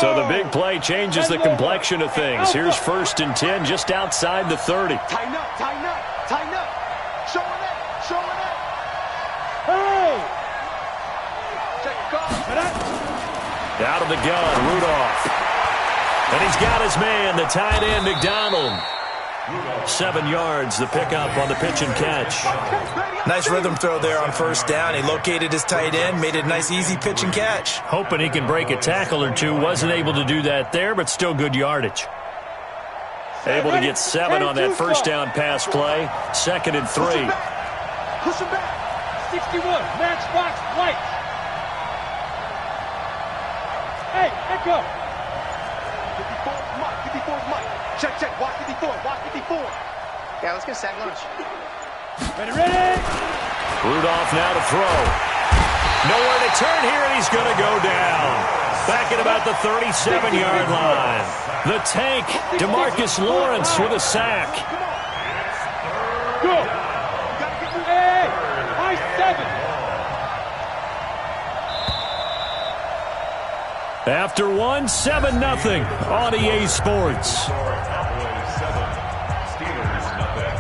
So the big play changes the complexion of things. Here's first and 10 just outside the 30. Tighten up. Showing it. Hey! Check your call. Out of the gun, Rudolph. And he's got his man, the tight end, McDonald. 7 yards, the pickup on the pitch and catch. Nice rhythm throw there on first down. He located his tight end, made it a nice, easy pitch and catch. Hoping he can break a tackle or two. Wasn't able to do that there, but still good yardage. Able to get 7 on that first down pass play. 2nd and 3. Push him back. 61, matchbox, white. Hey, echo. 54 Mike, 54 Mike. Check, watch 54, watch 54. Yeah, let's get sack lunch. Ready. Rudolph now to throw. Nowhere to turn here, and he's going to go down. Back at about the 37-yard line. The tank, DeMarcus Lawrence with a sack. Go. Hey, high 7. After 1, 7-0 on EA Sports. Cowboys 7, Steelers nothing.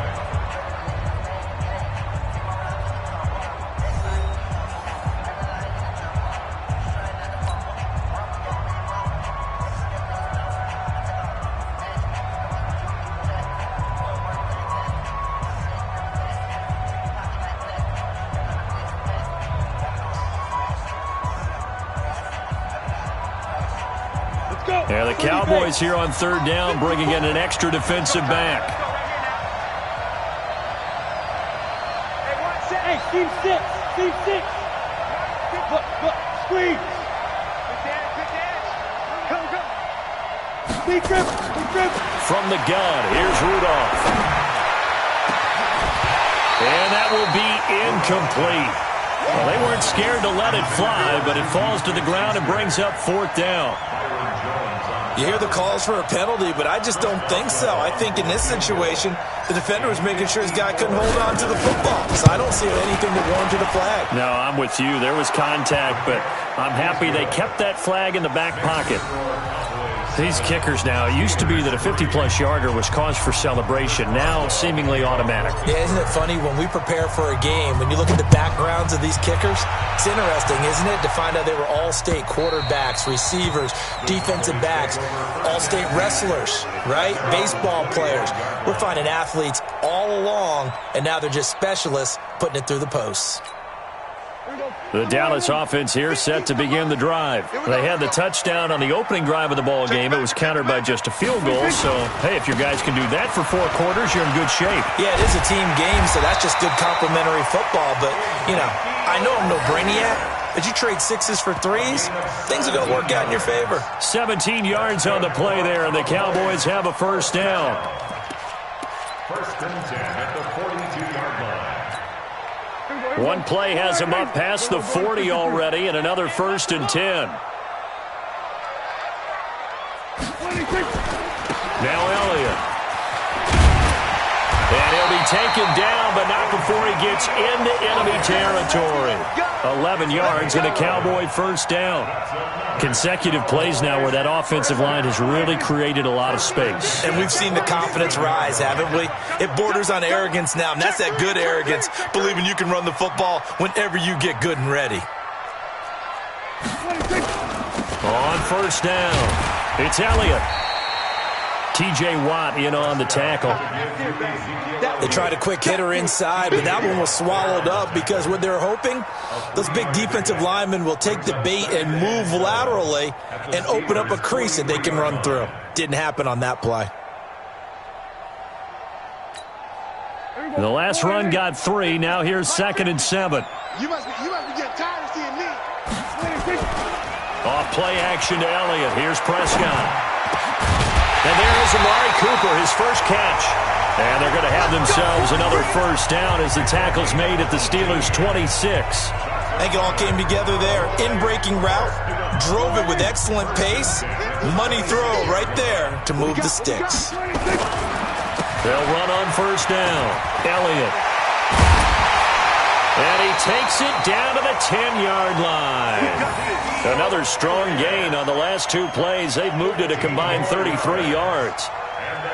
Yeah, the Cowboys here on 3rd down, bringing in an extra defensive back. Hey, team 6, team 6. Look, squeeze. Speed trip. From the gun, here's Rudolph. And that will be incomplete. Well, they weren't scared to let it fly, but it falls to the ground and brings up 4th down. You hear the calls for a penalty, but I just don't think so. I think in this situation, the defender was making sure his guy couldn't hold on to the football. So I don't see anything that warranted a flag. No, I'm with you. There was contact, but I'm happy they kept that flag in the back pocket. These kickers now, it used to be that a 50-plus yarder was cause for celebration. Now, seemingly automatic. Yeah, isn't it funny when we prepare for a game, when you look at the backgrounds of these kickers, it's interesting, isn't it, to find out they were all-state quarterbacks, receivers, defensive backs, all-state wrestlers, right? Baseball players. We're finding athletes all along, and now they're just specialists putting it through the posts. The Dallas offense here set to begin the drive. They had the touchdown on the opening drive of the ball game. It was countered by just a field goal. So, hey, if your guys can do that for 4 quarters, you're in good shape. Yeah, it is a team game, so that's just good complementary football. But, you know, I know I'm no brainiac, but you trade 6s for 3s, things are going to work out in your favor. 17 yards on the play there, and the Cowboys have a first down. 1st and 10 at the 42-yard line. One play has him up past the 40 already, and another 1st and 10. Now Elliott. And he'll be taken down, but not before he gets into enemy territory. 11 yards and a Cowboy first down. Consecutive plays now where that offensive line has really created a lot of space. And we've seen the confidence rise, haven't we? It borders on arrogance now, and that's that good arrogance, believing you can run the football whenever you get good and ready. On first down, it's Elliott. T.J. Watt in on the tackle. They tried a quick hitter inside, but that one was swallowed up because what they're hoping, those big defensive linemen will take the bait and move laterally and open up a crease that they can run through. Didn't happen on that play. The last run got 3. Now here's 2nd and 7. You must be getting tired of seeing me. Off play action to Elliott. Here's Prescott. And there is Amari Cooper, his first catch. And they're going to have themselves another first down as the tackle's made at the Steelers' 26. I think it all came together there. In-breaking route, drove it with excellent pace. Money throw right there to move the sticks. They'll run on first down. Elliott. And he takes it down to the 10-yard line. Another strong gain on the last 2 plays. They've moved it a combined 33 yards.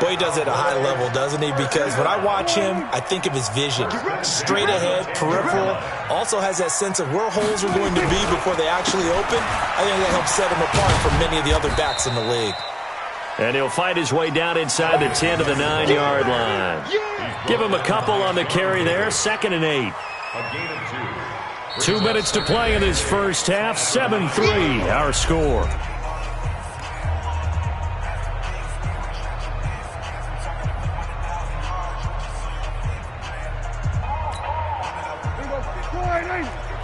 Boy, he does it at a high level, doesn't he? Because when I watch him, I think of his vision. Straight ahead, peripheral. Also has that sense of where holes are going to be before they actually open. I think that helps set him apart from many of the other backs in the league. And he'll fight his way down inside the 10 to the 9-yard line. Give him a couple on the carry there. 2nd and 8. 2 minutes to play in this first half. 7-3 our score.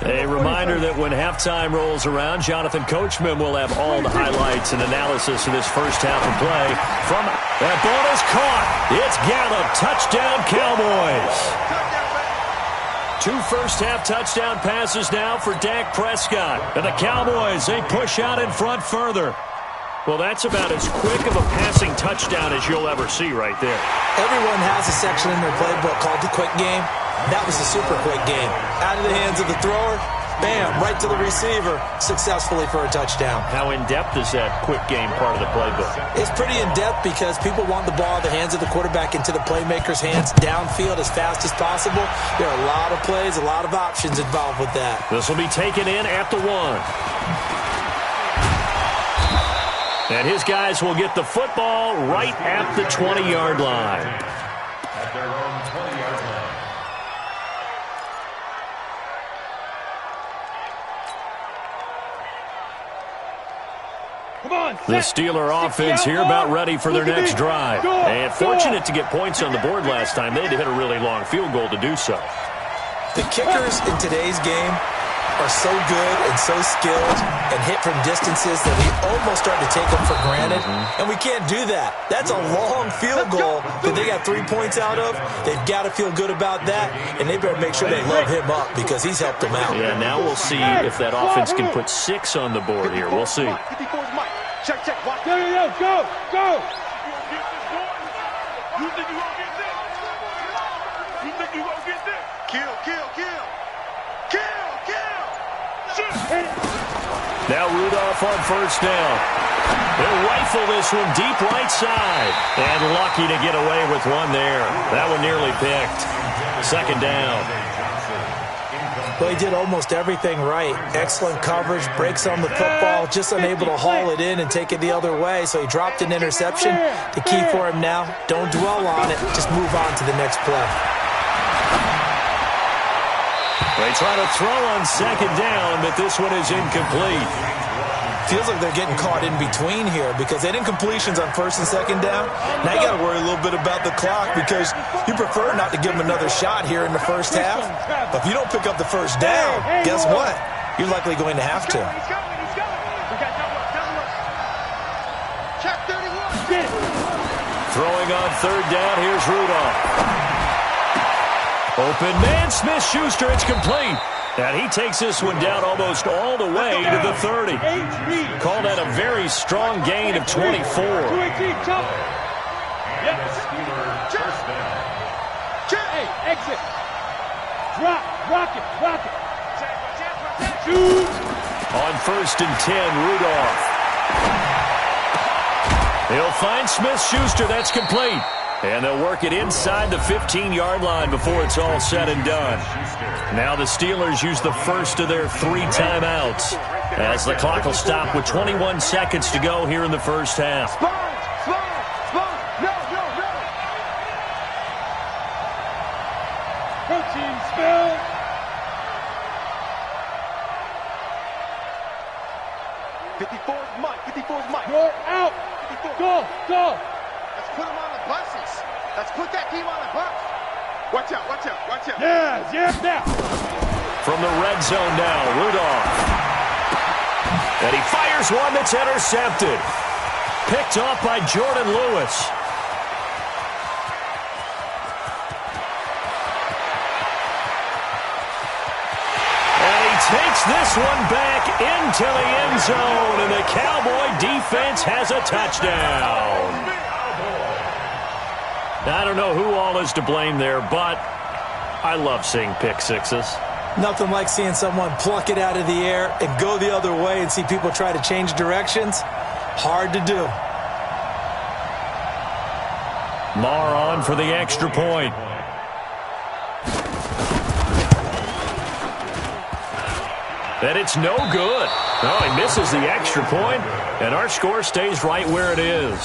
A reminder that when halftime rolls around, Jonathan Coachman will have all the highlights and analysis of this first half of play. From that ball is caught. It's Gallup. Touchdown, Cowboys. 2 first-half touchdown passes now for Dak Prescott. And the Cowboys, they push out in front further. Well, that's about as quick of a passing touchdown as you'll ever see right there. Everyone has a section in their playbook called the quick game. That was a super quick game. Out of the hands of the thrower, bam, right to the receiver, successfully for a touchdown. How in-depth is that quick game part of the playbook? It's pretty in-depth because people want the ball in the hands of the quarterback into the playmaker's hands downfield as fast as possible. There are a lot of plays, a lot of options involved with that. This will be taken in at the 1. And his guys will get the football right at the 20-yard line. At their own 20-yard line. The Steeler offense here about ready for their next drive. And fortunate to get points on the board last time. They had to hit a really long field goal to do so. The kickers in today's game are so good and so skilled and hit from distances that we almost start to take them for granted. And we can't do that. That's a long field goal that they got 3 points out of. They've got to feel good about that, and they better make sure they load him up because he's helped them out. Yeah, now we'll see if that offense can put 6 on the board here. We'll see. Check, watch. Go. You think you gonna get this? You think you gonna get this? Kill. Now Rudolph on first down. They'll rifle this one deep right side. And lucky to get away with one there. That one nearly picked. 2nd down. Well, he did almost everything right. Excellent coverage, breaks on the football, just unable to haul it in and take it the other way. So he dropped an interception. The key for him now, don't dwell on it. Just move on to the next play. They try to throw on 2nd down, but this one is incomplete. Feels like they're getting caught in between here because they didn't completions on 1st and 2nd down. Now you got to worry a little bit about the clock because you prefer not to give them another shot here in the first half. But if you don't pick up the first down, guess what? You're likely going to have to. Throwing on 3rd down, here's Rudolph. Open man, Smith-Schuster, it's complete. And he takes this one down almost all the way to the 30. Call that a very strong gain of 24. And the Steeler first down. Exit. Drop. Rock it. Shoot. On 1st and 10, Rudolph. He'll find Smith-Schuster, that's complete. And they'll work it inside the 15-yard line before it's all said and done. Now the Steelers use the first of their 3 timeouts as the clock will stop with 21 seconds to go here in the first half. No. 54's Mike. You're out. 54. Go. Let's put him on the buses. Let's put that team on the bus. Watch out. Yeah, now. From the red zone now, Rudolph. And he fires one that's intercepted. Picked off by Jordan Lewis. And he takes this one back into the end zone, and the Cowboy defense has a touchdown. I don't know who all is to blame there, but I love seeing pick sixes. Nothing like seeing someone pluck it out of the air and go the other way and see people try to change directions. Hard to do. Marr on for the extra point. And it's no good. No, he misses the extra point, and our score stays right where it is.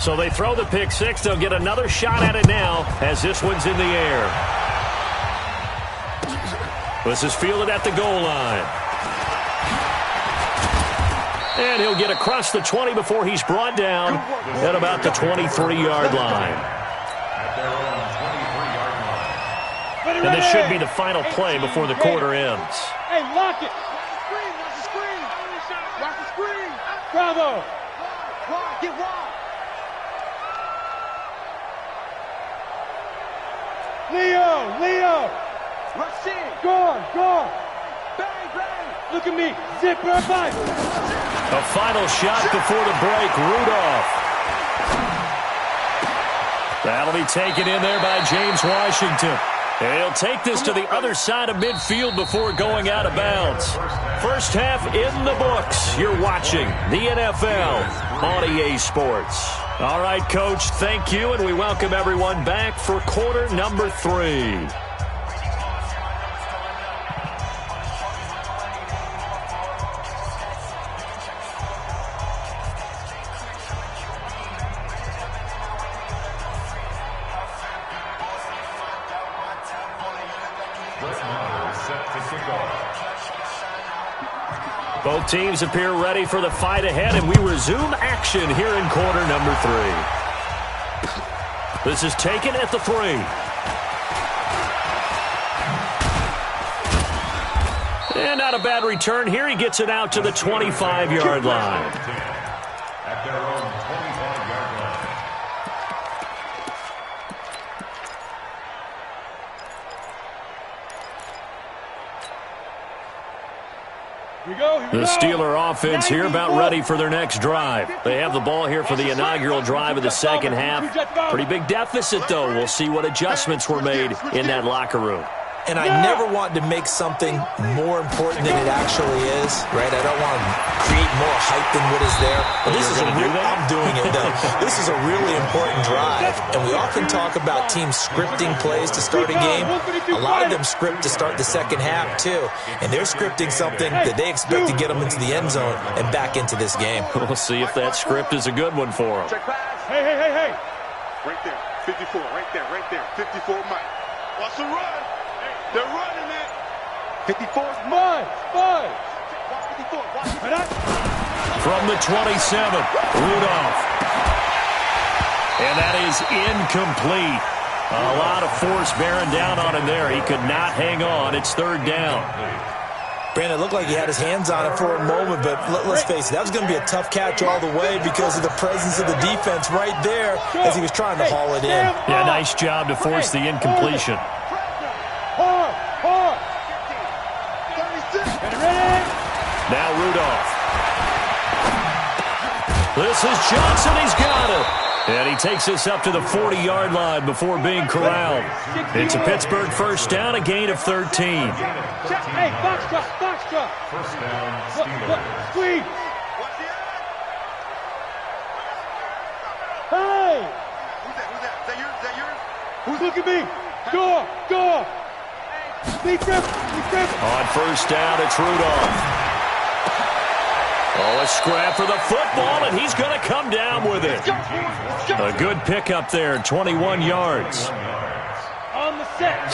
So they throw the pick six. They'll get another shot at it now as this one's in the air. This is fielded at the goal line. And he'll get across the 20 before he's brought down at about the 23-yard line. And this should be the final play before the quarter ends. Hey, lock it. Watch the screen. Watch the screen. Bravo. Wide. Get wide. Leo. Rush in. Guard. Bang, bang. Look at me. Zipper, bang. A final shot before the break. Rudolph. That'll be taken in there by James Washington. And he'll take this to the other side of midfield before going out of bounds. First half in the books. You're watching the NFL on EA Sports. All right, Coach, thank you, and we welcome everyone back for quarter number 3. Both teams appear ready for the fight ahead, and we resume action here in quarter number 3. This is taken at the 3. And not a bad return here. He gets it out to the 25-yard line. At their own 25-yard line. The Steeler offense here about ready for their next drive. They have the ball here for the inaugural drive of the second half. Pretty big deficit, though. We'll see what adjustments were made in that locker room. And I never want to make something more important than it actually is, right? I don't want to create more hype than what is there. But this is I'm doing it, though. This is a really important drive. And we often talk about teams scripting plays to start a game. A lot of them script to start the second half, too. And they're scripting something that they expect to get them into the end zone and back into this game. We'll see if that script is a good one for them. Hey. Right there. 54. Right there. 54 Mike. Watch the run. They're running it. 54 is mine. Watch 54. From the 27, Rudolph. And that is incomplete. A lot of force bearing down on him there. He could not hang on. It's third down. Brandon, it looked like he had his hands on it for a moment, but let's face it, that was going to be a tough catch all the way because of the presence of the defense right there as he was trying to haul it in. Yeah, nice job to force the incompletion. Hard. Now Rudolph. This is Johnson. He's got it. And he takes this up to the 40-yard line before being corralled. It's a Pittsburgh first down, a gain of 13. Hey, box drop. First down, Steelers. Squeeze. Hey. Who's that? Is that yours? Who's looking at me? Go. Be careful. On first down, it's Rudolph. Oh, a scrap for the football, and he's going to come down with it. A good pickup there, 21 yards.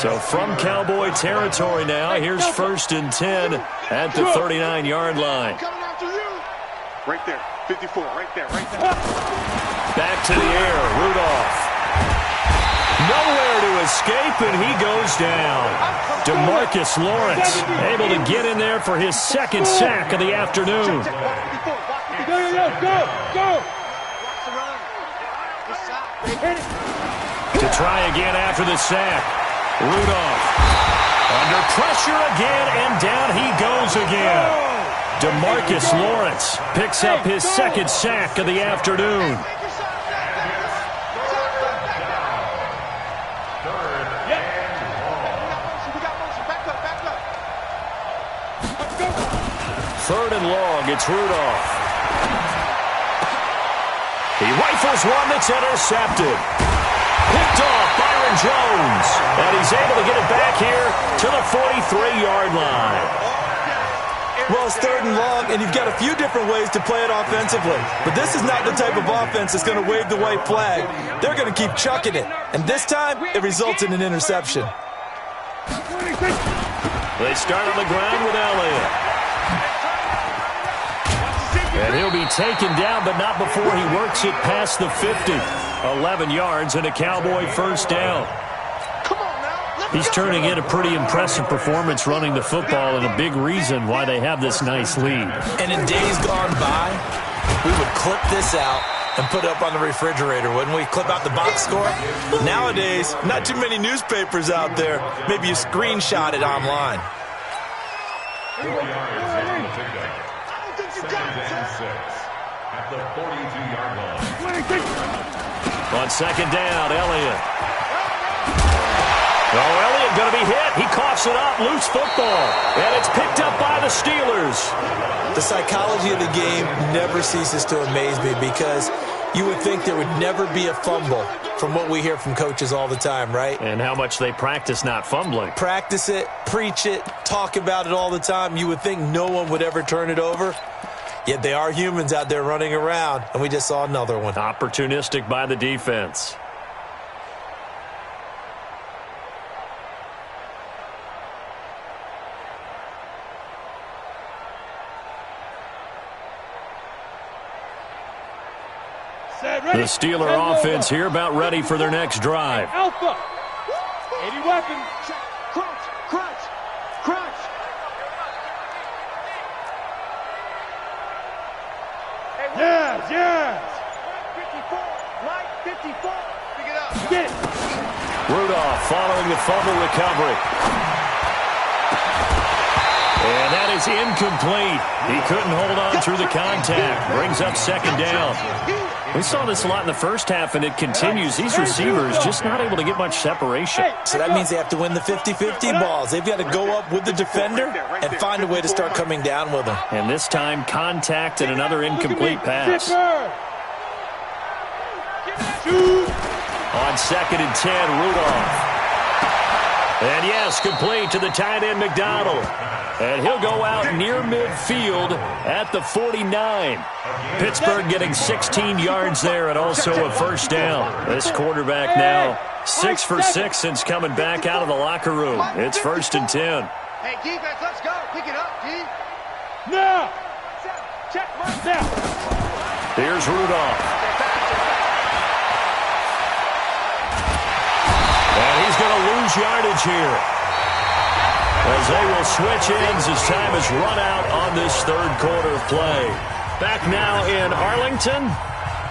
So from Cowboy territory now, here's first and 10 at the 39-yard line. Right there, 54, right there. Back to the air, Rudolph. Nowhere to escape, and he goes down. DeMarcus Lawrence able to get in there for his second sack of the afternoon. Go. To try again after the sack. Rudolph under pressure again, and down he goes again. DeMarcus Lawrence picks up his second sack of the afternoon. Third and long, it's Rudolph. He rifles one that's intercepted. Picked off Byron Jones. And he's able to get it back here to the 43-yard line. Well, it's 3rd and long, and you've got a few different ways to play it offensively. But this is not the type of offense that's going to wave the white flag. They're going to keep chucking it. And this time, it results in an interception. They start on the ground with Elliott. And he'll be taken down, but not before he works it past the 50. 11 yards and a Cowboy first down. He's turning in a pretty impressive performance running the football, and a big reason why they have this nice lead. And in days gone by, we would clip this out and put it up on the refrigerator, wouldn't we? Clip out the box score. Nowadays, not too many newspapers out there. Maybe you screenshot it online. 4 yards after the pickup. 2nd and 6 at the 42-yard line. On 2nd down, Elliott. Oh, Elliott going to be hit. He coughs it up. Loose football. And it's picked up by the Steelers. The psychology of the game never ceases to amaze me, because you would think there would never be a fumble from what we hear from coaches all the time, right? And how much they practice not fumbling. Practice it, preach it, talk about it all the time. You would think no one would ever turn it over. Yet they are humans out there running around, and we just saw another one. Opportunistic by the defense. The Steeler offense here about ready for their next drive. Alpha. 80 weapons. Crunch, crunch, crunch. Yes, yes. 54, Mike 54. Pick it up. Get it. Rudolph following the fumble recovery. And that is incomplete. He couldn't hold on through the contact. Brings up 2nd down. We saw this a lot in the first half, and it continues. These receivers just not able to get much separation. So that means they have to win the 50-50 balls. They've got to go up with the defender and find a way to start coming down with them. And this time, contact and another incomplete pass. On 2nd and 10, Rudolph. And yes, complete to the tight end, McDonald. And he'll go out near midfield at the 49. Pittsburgh getting 16 yards there and also a first down. This quarterback now 6 for 6 since coming back out of the locker room. It's 1st and 10. Hey, defense, let's go. Pick it up, D. Now. Check right now. Here's Rudolph. And he's going to lose yardage here, as they will switch ends as time has run out on this 3rd quarter of play. Back now in Arlington.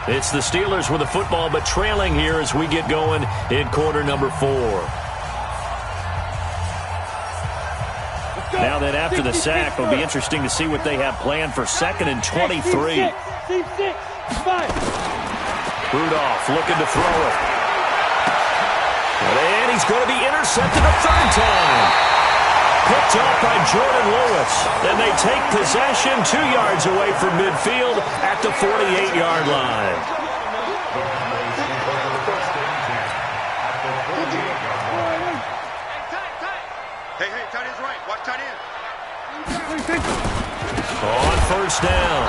It's the Steelers with the football, but trailing here as we get going in quarter number 4. Now then, after the sack, it'll be interesting to see what they have planned for 2nd and 23. Rudolph looking to throw it. And he's going to be intercepted a 3rd time. Picked up by Jordan Lewis. Then they take possession 2 yards away from midfield at the 48-yard line. Hey, tight end's right. Watch tight end. On 1st down,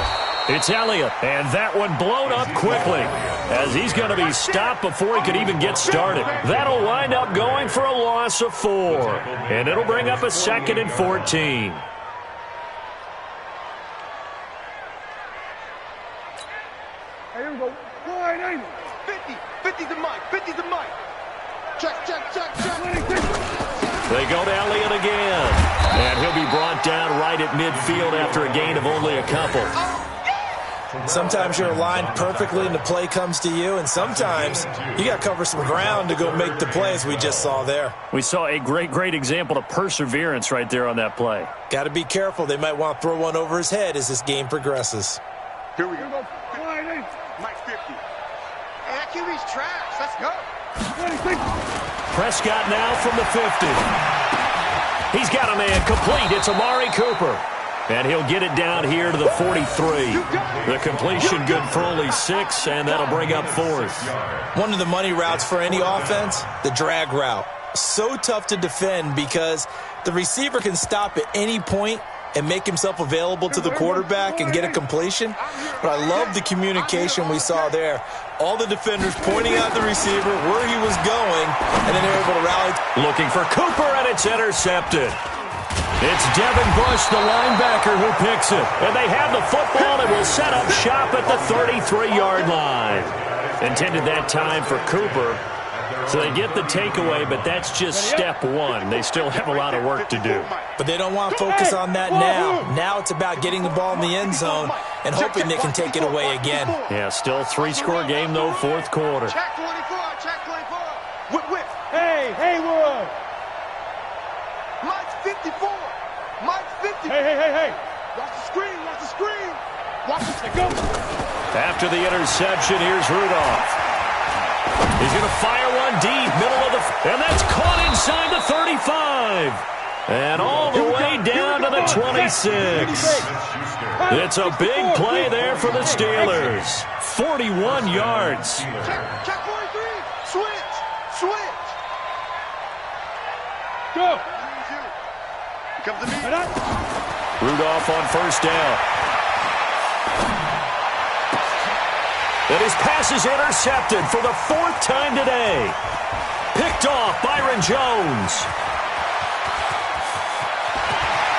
it's Elliott. And that one blown up quickly, as he's going to be stopped before he could even get started. That'll wind up going for a loss of 4. And it'll bring up a 2nd and 14. Here we go. Wide angle. 50. 50 to Mike. 50 to Mike. Check, check, check, check. They go to Elliott again. And he'll be brought down right at midfield after a gain of only a couple. Sometimes you're aligned perfectly and the play comes to you, and sometimes you got to cover some ground to go make the play, as we just saw there. We saw a great example of perseverance right there on that play. Got to be careful. They might want to throw one over his head as this game progresses. Here we go. Mike 50. Hey, that QB's trash. Let's go. Prescott now from the 50. He's got a man complete. It's Amari Cooper. And he'll get it down here to the 43. The completion good for only 6, and that'll bring up 4th. One of the money routes for any offense, the drag route. So tough to defend because the receiver can stop at any point and make himself available to the quarterback and get a completion. But I love the communication we saw there. All the defenders pointing out the receiver, where he was going, and then they were able to rally. Looking for Cooper, and it's intercepted. It's Devin Bush, the linebacker, who picks it. And they have the football and will set up shop at the 33-yard line. Intended that time for Cooper. So they get the takeaway, but that's just step one. They still have a lot of work to do. But they don't want to focus on that now. Now it's about getting the ball in the end zone and hoping they can take it away again. Yeah, still 3-score game, though, fourth quarter. Check 24, check 24. Whip. Hey, Haywood. Mike's 54. Mike's 50. Hey. Watch the screen. Watch it. Go. After the interception, here's Rudolph. He's going to fire one deep, middle of the... And that's caught inside the 35. And all the way down to the 26. It's a big play there for the Steelers. 41 yards. Check 43. Switch. Go. Comes to me. Rudolph on first down. And his pass is intercepted for the fourth time today. Picked off Byron Jones.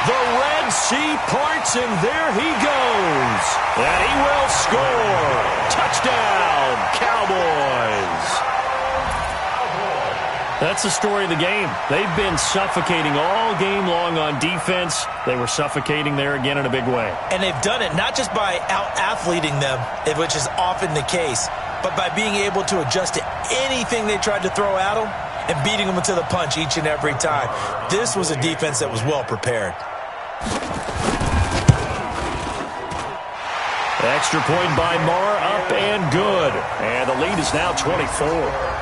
The Red Sea parts, and there he goes. And he will score. Touchdown, Cowboys. That's the story of the game. They've been suffocating all game long on defense. They were suffocating there again in a big way. And they've done it not just by out-athleting them, which is often the case, but by being able to adjust to anything they tried to throw at them and beating them to the punch each and every time. This was a defense that was well prepared. Extra point by Marr, up and good. And the lead is now 24.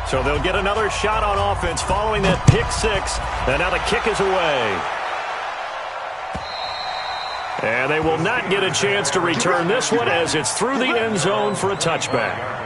So they'll get another shot on offense following that pick six. And now the kick is away. And they will not get a chance to return this one as it's through the end zone for a touchback.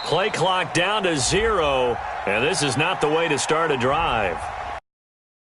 Play clock down to 0, and this is not the way to start a drive.